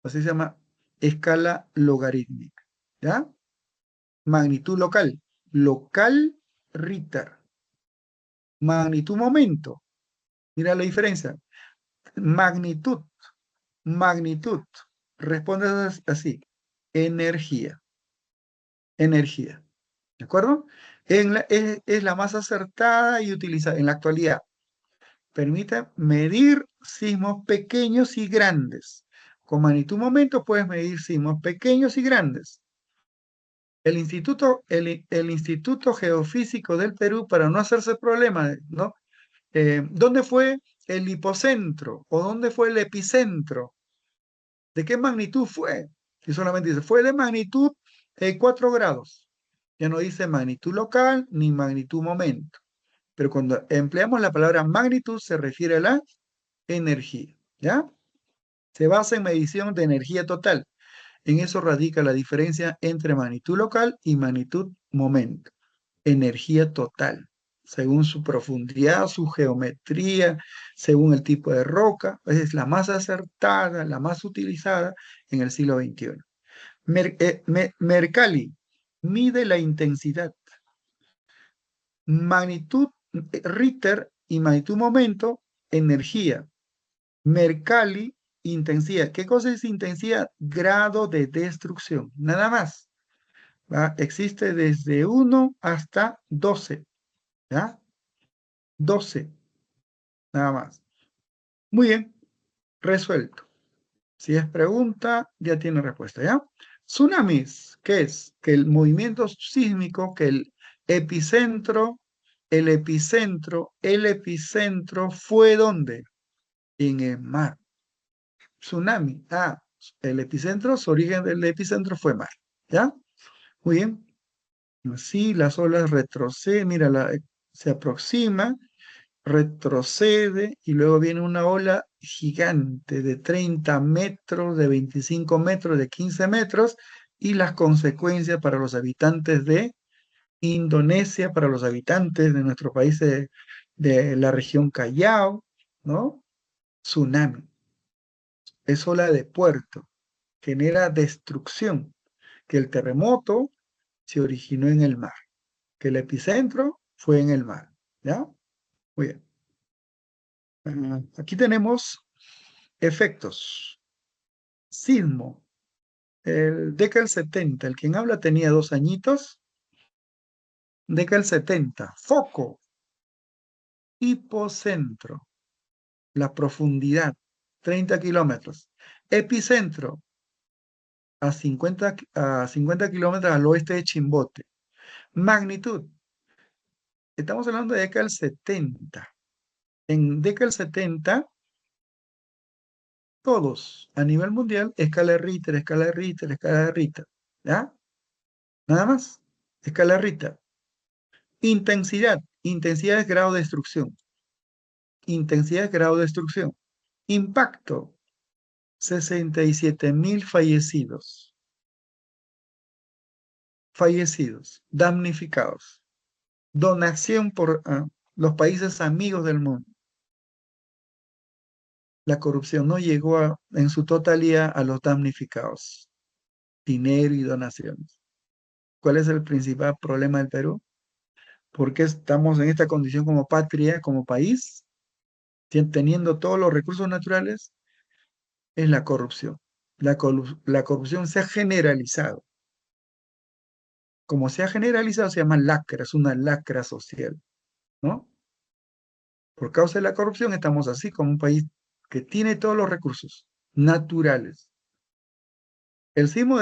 Speaker 1: Así se llama escala logarítmica. ¿Ya? Magnitud local. Local Ritter. Magnitud momento. Mira la diferencia. Magnitud. Magnitud. Responde así. Energía. Energía. ¿De acuerdo? Es la más acertada y utilizada en la actualidad. Permite medir sismos pequeños y grandes. Con magnitud momento puedes medir sismos pequeños y grandes. El Instituto Geofísico del Perú, para no hacerse problema, ¿no? ¿Dónde fue el hipocentro o dónde fue el epicentro? ¿De qué magnitud fue? Y solamente dice, fue de magnitud 4 grados. Ya no dice magnitud local ni magnitud momento. Pero cuando empleamos la palabra magnitud se refiere a la energía. ¿Ya? Se basa en medición de energía total. En eso radica la diferencia entre magnitud local y magnitud momento. Energía total, según su profundidad, su geometría, según el tipo de roca, es la más acertada, la más utilizada en el siglo XXI. Mercalli mide la intensidad. Magnitud Ritter y magnitud momento, energía. Mercalli, intensidad. ¿Qué cosa es intensidad? Grado de destrucción, nada más. ¿Va? Existe desde 1 hasta 12. ¿Ya? 12, nada más. Muy bien, resuelto. Si es pregunta, ya tiene respuesta, ¿ya? Tsunamis, ¿qué es? Que el movimiento sísmico, que el epicentro fue ¿dónde? En el mar. Tsunami, el epicentro, su origen del epicentro fue mar, ¿ya? Muy bien. Así las olas retroceden, mira, se aproxima, retrocede y luego viene una ola gigante de 30 metros, de 25 metros, de 15 metros y las consecuencias para los habitantes de Indonesia, para los habitantes de nuestro país de la región Callao, ¿no? Tsunami. Es ola de puerto, genera destrucción, que el terremoto se originó en el mar, que el epicentro fue en el mar, ¿ya? Muy bien. Aquí tenemos efectos. Sismo. Década del 70. El quien habla tenía 2 añitos. Década del 70. Foco. Hipocentro. La profundidad. 30 kilómetros. Epicentro. A 50 kilómetros al oeste de Chimbote. Magnitud. Estamos hablando de década del 70. En década del 70, todos a nivel mundial, escala de Ritter, escala de Ritter, escala de Ritter. ¿Ya? Nada más. Escala de Ritter. Intensidad. Intensidad es grado de destrucción. Intensidad es grado de destrucción. Impacto. 67.000 fallecidos. Fallecidos. Damnificados. Donación por los países amigos del mundo. La corrupción no llegó en su totalidad a los damnificados. Dinero y donaciones. ¿Cuál es el principal problema del Perú? ¿Por qué estamos en esta condición como patria, como país, teniendo todos los recursos naturales? Es la corrupción. La corrupción se ha generalizado. Como se ha generalizado, se llama lacra, es una lacra social, ¿no? Por causa de la corrupción estamos así como un país que tiene todos los recursos naturales, El sismo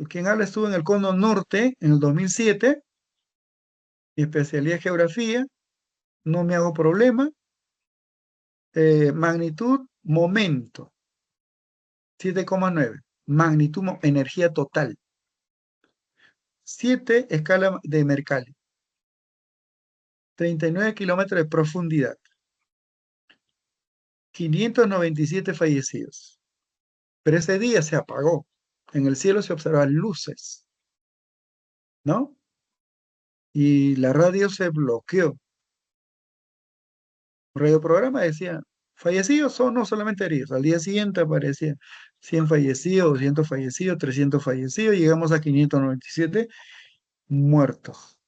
Speaker 1: quien habla estuvo en el Cono Norte en el 2007, mi especialidad es geografía, no me hago problema. Magnitud, momento, 7,9. Magnitud, energía total. 7, escala de Mercalli. 39 kilómetros de profundidad. 597 fallecidos. Pero ese día se apagó. En el cielo se observaban luces, ¿no? Y la radio se bloqueó. El radioprograma decía, fallecidos son no solamente heridos. Al día siguiente aparecía 100 fallecidos, 200 fallecidos, 300 fallecidos. Llegamos a 597 muertos.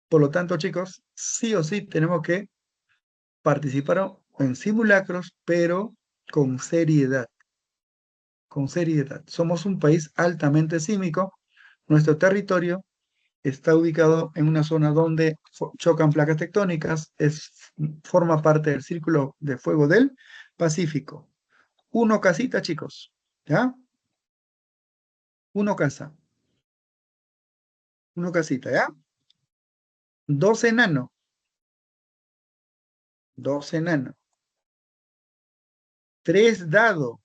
Speaker 1: Por lo tanto, chicos, sí o sí tenemos que participar en simulacros, pero con seriedad. Con seriedad. Somos un país altamente sísmico. Nuestro territorio está ubicado en una zona donde chocan placas tectónicas, forma parte del círculo de fuego del Pacífico. Uno casita, chicos, ¿ya? Uno casa. Uno casita, ¿ya? Dos enanos. Dos enanos. Tres dados.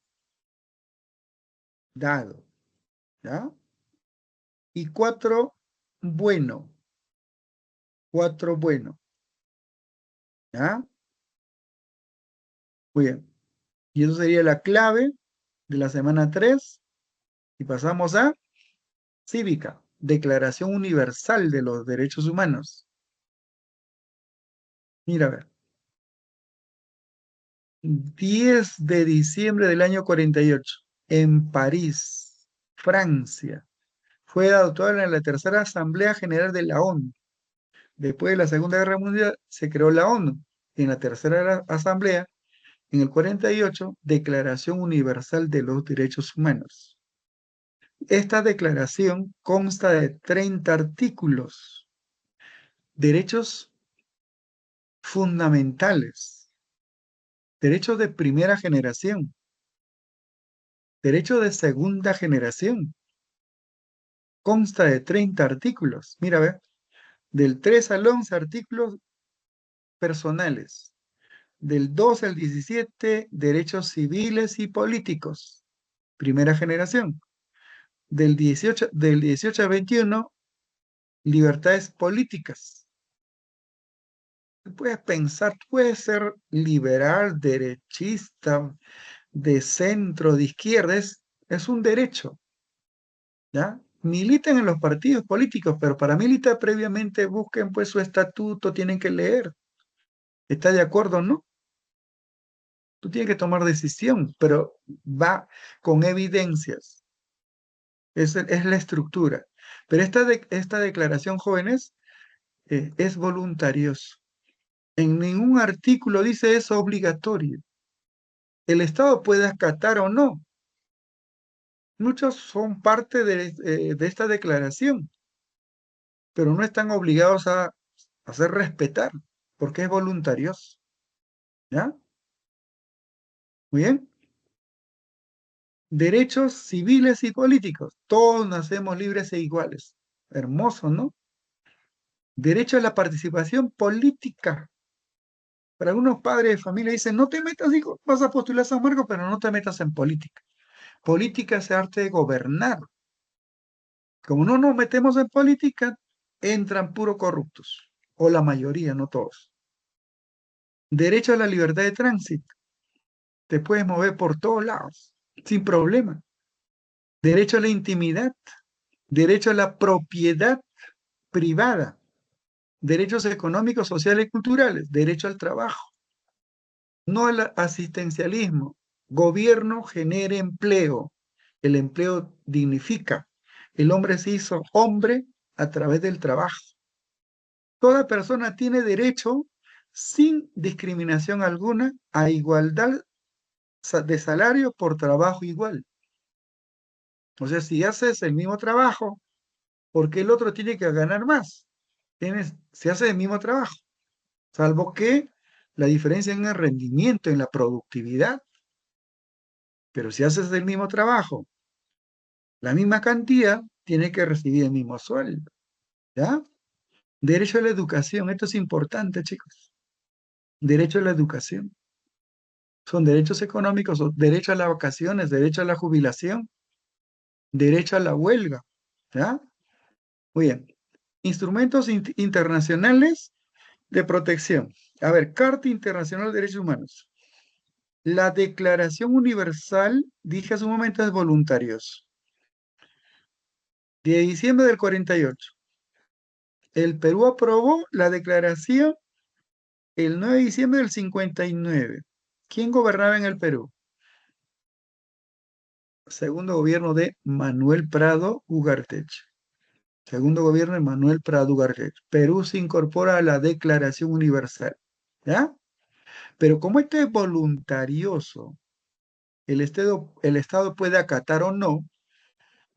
Speaker 1: Dado, ¿ya? Y cuatro bueno. Cuatro bueno, ¿ya? Muy bien. Y eso sería la clave de la semana 3. Y pasamos a cívica, Declaración Universal de los Derechos Humanos. Mira, a ver. 10 de diciembre del año 48, en París, Francia, fue adoptada en la tercera Asamblea General de la ONU. Después de la Segunda Guerra Mundial se creó la ONU. En la tercera Asamblea, en el 48, Declaración Universal de los Derechos Humanos. Esta declaración consta de 30 artículos, derechos fundamentales, derechos de primera generación, derechos de segunda generación. Consta de 30 artículos. Mira, a ver, del 3 al 11 artículos personales, del 12 al 17 derechos civiles y políticos, primera generación, del 18 al 21 libertades políticas. Tú puedes pensar, tú puedes ser liberal, derechista, de centro, de izquierda, es un derecho, ¿ya? Militan en los partidos políticos, pero para militar previamente busquen pues su estatuto, tienen que leer. ¿Está de acuerdo o no? Tú tienes que tomar decisión, pero va con evidencias. Es la estructura. Pero esta declaración, jóvenes, es voluntarioso. En ningún artículo dice eso obligatorio. El Estado puede acatar o no. Muchos son parte de esta declaración, pero no están obligados a hacer respetar, porque es voluntarioso. ¿Ya? Muy bien. Derechos civiles y políticos. Todos nacemos libres e iguales. Hermoso, ¿no? Derecho a la participación política. Para algunos padres de familia dicen, no te metas, hijo, vas a postular a San Marcos, pero no te metas en política. Política es arte de gobernar. Como no nos metemos en política, entran puro corruptos, o la mayoría, no todos. Derecho a la libertad de tránsito. Te puedes mover por todos lados, sin problema. Derecho a la intimidad. Derecho a la propiedad privada. Derechos económicos, sociales y culturales. Derecho al trabajo. No al asistencialismo. Gobierno genere empleo. El empleo dignifica. El hombre se hizo hombre a través del trabajo. Toda persona tiene derecho, sin discriminación alguna, a igualdad de salario por trabajo igual. O sea, si haces el mismo trabajo, ¿por qué el otro tiene que ganar más? Se hace el mismo trabajo, salvo que la diferencia en el rendimiento, en la productividad. Pero si haces el mismo trabajo La misma cantidad tiene que recibir el mismo sueldo, ¿ya? Derecho a la educación, esto es importante, chicos. Derecho a la educación. Son derechos económicos, son derecho a las vacaciones, derecho a la jubilación, derecho a la huelga, ¿ya? Muy bien. Instrumentos internacionales de protección. A ver, Carta Internacional de Derechos Humanos. La Declaración Universal, dije hace un momento, es voluntarios. De diciembre del 48. El Perú aprobó la declaración el 9 de diciembre del 59. ¿Quién gobernaba en el Perú? Segundo gobierno de Manuel Prado Ugarteche. Segundo gobierno de Manuel Prado Ugarteche. Perú se incorpora a la Declaración Universal. ¿Ya? Pero como esto es voluntarioso, el Estado puede acatar o no.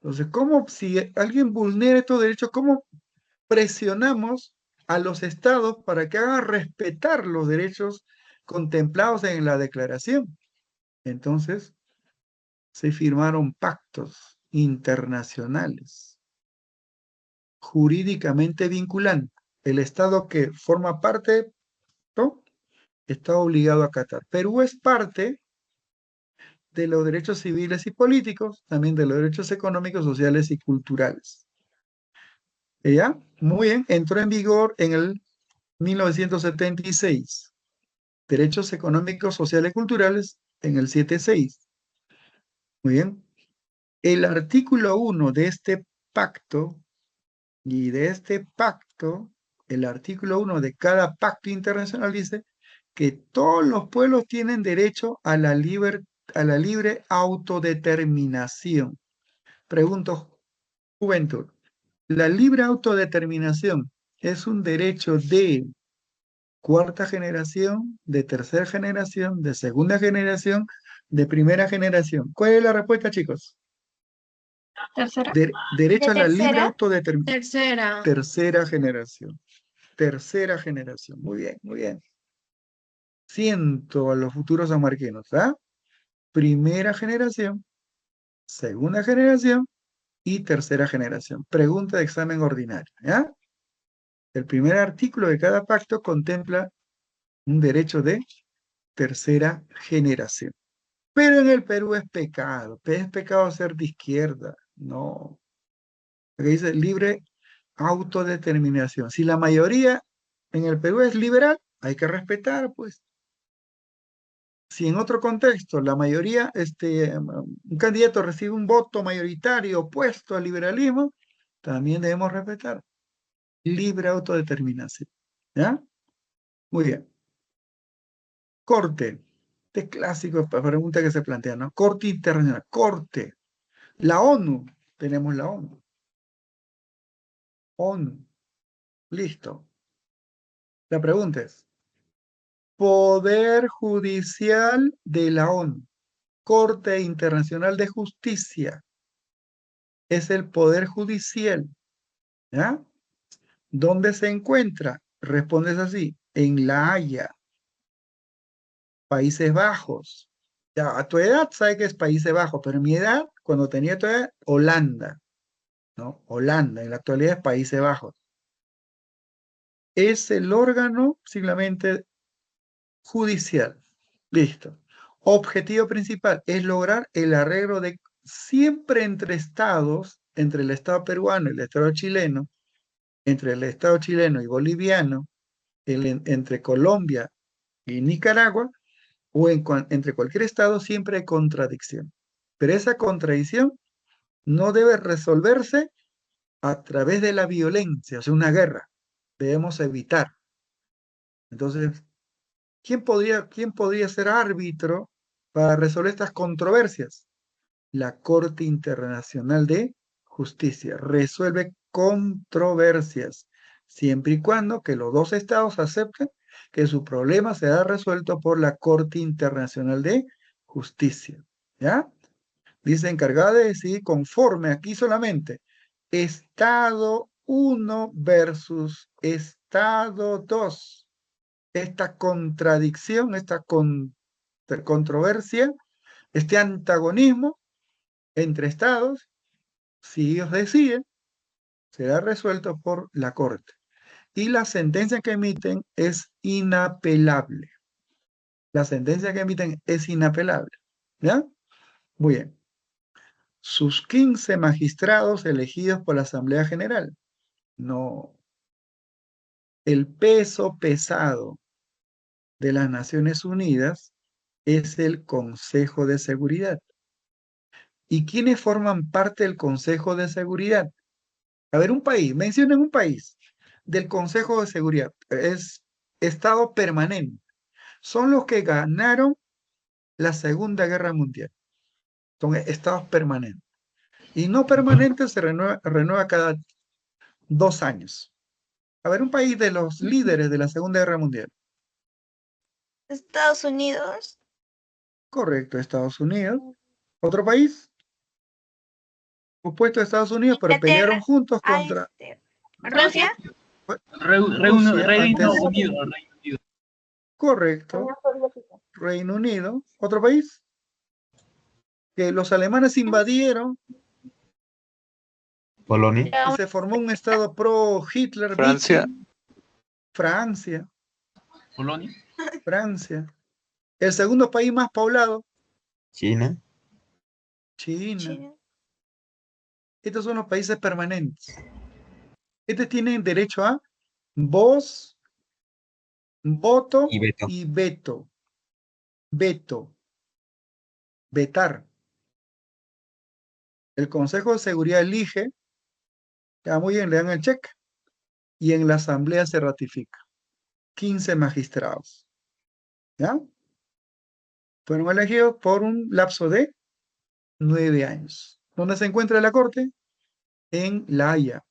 Speaker 1: Entonces, ¿cómo si alguien vulnera estos derechos, cómo presionamos a los estados para que hagan respetar los derechos contemplados en la declaración? Entonces, se firmaron pactos internacionales jurídicamente vinculantes. El estado que forma parte, ¿no?, está obligado a acatar. Perú es parte de los derechos civiles y políticos, también de los derechos económicos, sociales y culturales. ¿Ya? Muy bien, entró en vigor en el 1976. Derechos económicos, sociales y culturales en el 76. Muy bien. El artículo 1 de este pacto, y de este pacto, el artículo 1 de cada pacto internacional dice que todos los pueblos tienen derecho a la libre autodeterminación. Pregunto, juventud, ¿la libre autodeterminación es un derecho de cuarta generación, de tercera generación, de segunda generación, de primera generación? ¿Cuál es la respuesta, chicos?
Speaker 5: Tercera.
Speaker 1: Derecho
Speaker 2: De
Speaker 1: a la libre
Speaker 2: tercera.
Speaker 1: autodeterminación.
Speaker 2: Tercera.
Speaker 1: Tercera generación. Tercera generación. Muy bien, muy bien. Siento a los futuros sanmarquinos, ¿ah? Primera generación, segunda generación y tercera generación. Pregunta de examen ordinario, ¿ya? El primer artículo de cada pacto contempla un derecho de tercera generación. Pero en el Perú es pecado ser de izquierda, no. Porque dice libre autodeterminación. Si la mayoría en el Perú es liberal, hay que respetar, pues. Si en otro contexto la mayoría, un candidato recibe un voto mayoritario opuesto al liberalismo, también debemos respetar. Libre autodeterminación. ¿Ya? Muy bien. Corte. Este es clásico, pregunta que se plantea, ¿no? Corte internacional. Corte. La ONU. Tenemos la ONU. ONU. Listo. La pregunta es, Poder Judicial de la ONU. Corte Internacional de Justicia. Es el Poder Judicial. ¿Ya? ¿Dónde se encuentra? Respondes así, en La Haya, Países Bajos. Ya, a tu edad sabes que es Países Bajos, pero en mi edad, cuando tenía tu edad, Holanda, ¿no? Holanda, en la actualidad es Países Bajos. Es el órgano simplemente judicial. Listo. Objetivo principal es lograr el arreglo de siempre entre estados, entre el Estado peruano y el Estado chileno, entre el Estado chileno y boliviano, entre Colombia y Nicaragua, o entre cualquier estado, siempre hay contradicción. Pero esa contradicción no debe resolverse a través de la violencia, o sea, una guerra. Debemos evitar. Entonces, ¿quién podría ser árbitro para resolver estas controversias? La Corte Internacional de Justicia resuelve controversias, siempre y cuando que los dos estados acepten que su problema será resuelto por la Corte Internacional de Justicia. ¿Ya? Dice encargada de decidir conforme aquí solamente Estado 1 versus Estado 2. Esta contradicción, esta controversia, este antagonismo entre estados Si ellos deciden, será resuelto por la Corte. Y la sentencia que emiten es inapelable. La sentencia que emiten es inapelable. ¿Ya? Muy bien. Sus 15 magistrados elegidos por la Asamblea General. No. El peso pesado de las Naciones Unidas es el Consejo de Seguridad. ¿Y quiénes forman parte del Consejo de Seguridad? A ver, un país, mencionen un país del Consejo de Seguridad. Es Estado permanente. Son los que ganaron la Segunda Guerra Mundial. Son estados permanentes. Y no permanentes se renueva cada 2 años. A ver, un país de los líderes de la Segunda Guerra Mundial.
Speaker 5: Estados Unidos.
Speaker 1: Correcto, Estados Unidos. ¿Otro país? Opuesto a Estados Unidos, pero pelearon
Speaker 5: Inglaterra.
Speaker 1: juntos
Speaker 5: Ah,
Speaker 1: contra
Speaker 5: Rusia.
Speaker 1: Rusia
Speaker 4: Reino
Speaker 1: antes.
Speaker 4: Unido, Reino Unido.
Speaker 1: Correcto, Reino Unido. ¿Otro país? Que los alemanes invadieron
Speaker 3: Polonia.
Speaker 1: y se formó un estado pro-Hitler,
Speaker 3: Francia.
Speaker 1: viking. Francia,
Speaker 4: Polonia.
Speaker 1: Francia. El segundo país más poblado,
Speaker 3: China.
Speaker 1: China.
Speaker 5: China.
Speaker 1: Estos son los países permanentes. Estos tienen derecho a voz, voto
Speaker 3: Y veto.
Speaker 1: y veto. Veto. Vetar. El Consejo de Seguridad elige, ya muy bien, le dan el check, y en la Asamblea se ratifica. 15 magistrados. ¿Ya? Fueron elegidos por un lapso de 9 años. ¿Dónde se encuentra la Corte? En La Haya,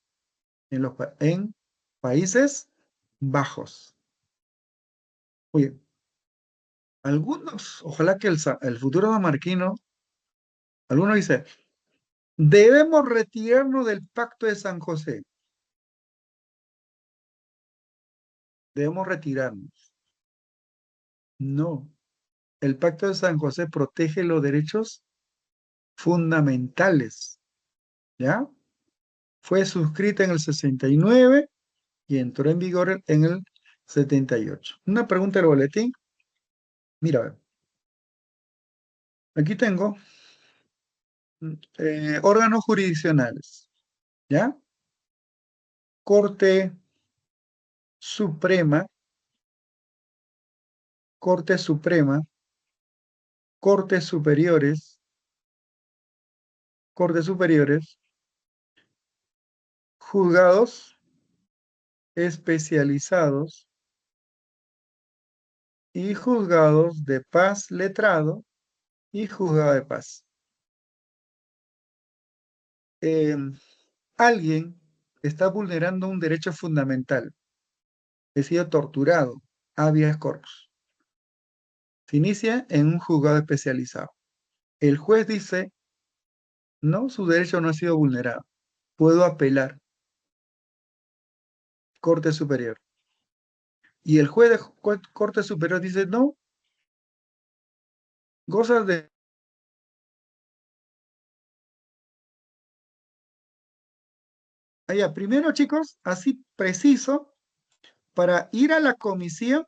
Speaker 1: en Países Bajos. Muy bien. Algunos, ojalá que el futuro damarquino, algunos dicen, debemos retirarnos del Pacto de San José. Debemos retirarnos. No. El Pacto de San José protege los derechos fundamentales. ¿Ya? Fue suscrita en el 69 y entró en vigor en el 78. Una pregunta del boletín. Mira, a ver. Aquí tengo órganos jurisdiccionales. ¿Ya? Corte Suprema, Corte Suprema, Cortes Superiores, Cortes Superiores, juzgados especializados y juzgados de paz letrado y juzgado de paz. Alguien está vulnerando un derecho fundamental. He sido torturado, habeas corpus. Se inicia en un juzgado especializado. El juez dice, no, su derecho no ha sido vulnerado. Puedo apelar. Corte Superior. Y el juez de Corte Superior dice, no, gozas de... Allá, primero, chicos, así preciso, para ir a la comisión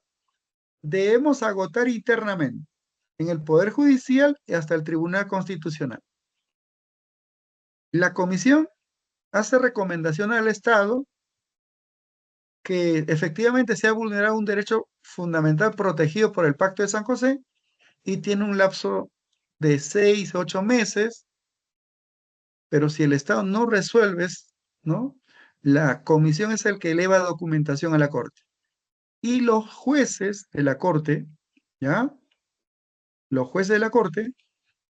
Speaker 1: debemos agotar internamente en el Poder Judicial y hasta el Tribunal Constitucional. La comisión hace recomendación al Estado que efectivamente se ha vulnerado un derecho fundamental protegido por el Pacto de San José y tiene un lapso de 6 a 8 meses, pero si el Estado no resuelve, ¿no? La comisión es el que eleva documentación a la Corte. Y los jueces de la Corte, ¿ya? Los jueces de la Corte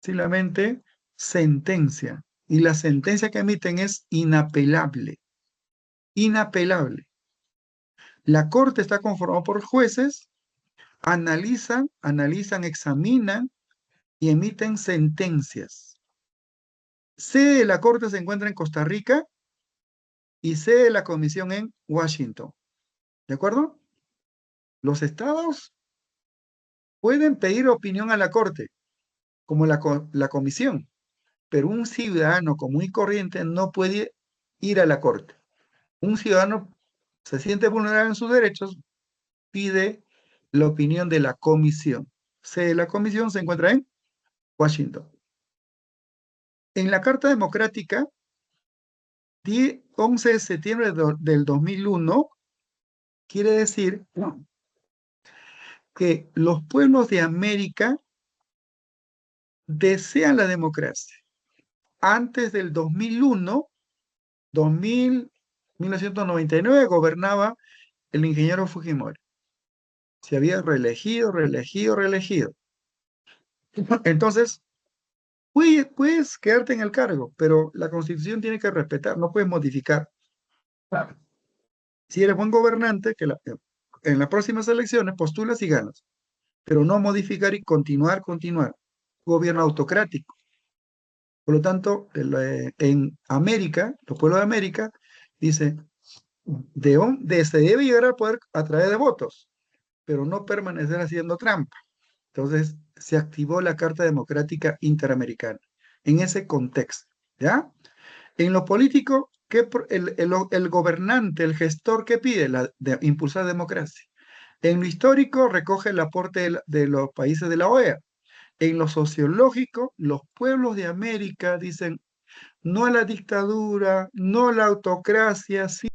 Speaker 1: simplemente sentencian. Y la sentencia que emiten es inapelable. Inapelable. La Corte está conformada por jueces, analizan, examinan y emiten sentencias. Sede de la Corte se encuentra en Costa Rica y sede de la Comisión en Washington. ¿De acuerdo? Los estados pueden pedir opinión a la Corte, como la Comisión, pero un ciudadano común y corriente no puede ir a la corte. Un ciudadano se siente vulnerable en sus derechos, pide la opinión de la comisión. La comisión se encuentra en Washington. En la Carta Democrática, 11 de septiembre del 2001, quiere decir que los pueblos de América desean la democracia. Antes del 2001, 1999, gobernaba el ingeniero Fujimori. Se había reelegido. Entonces, puedes quedarte en el cargo, pero la Constitución tiene que respetar, no puedes modificar. Si eres buen gobernante, en las próximas elecciones postulas y ganas, pero no modificar y continuar. Gobierno autocrático. Por lo tanto, en América, los pueblos de América, dice, se debe llegar al poder a través de votos, pero no permanecer haciendo trampa. Entonces, se activó la Carta Democrática Interamericana en ese contexto, ¿ya? En lo político, el gobernante, el gestor, ¿qué pide? Impulsar democracia. En lo histórico, recoge el aporte de los países de la OEA. En lo sociológico, los pueblos de América dicen no a la dictadura, no a la autocracia, sí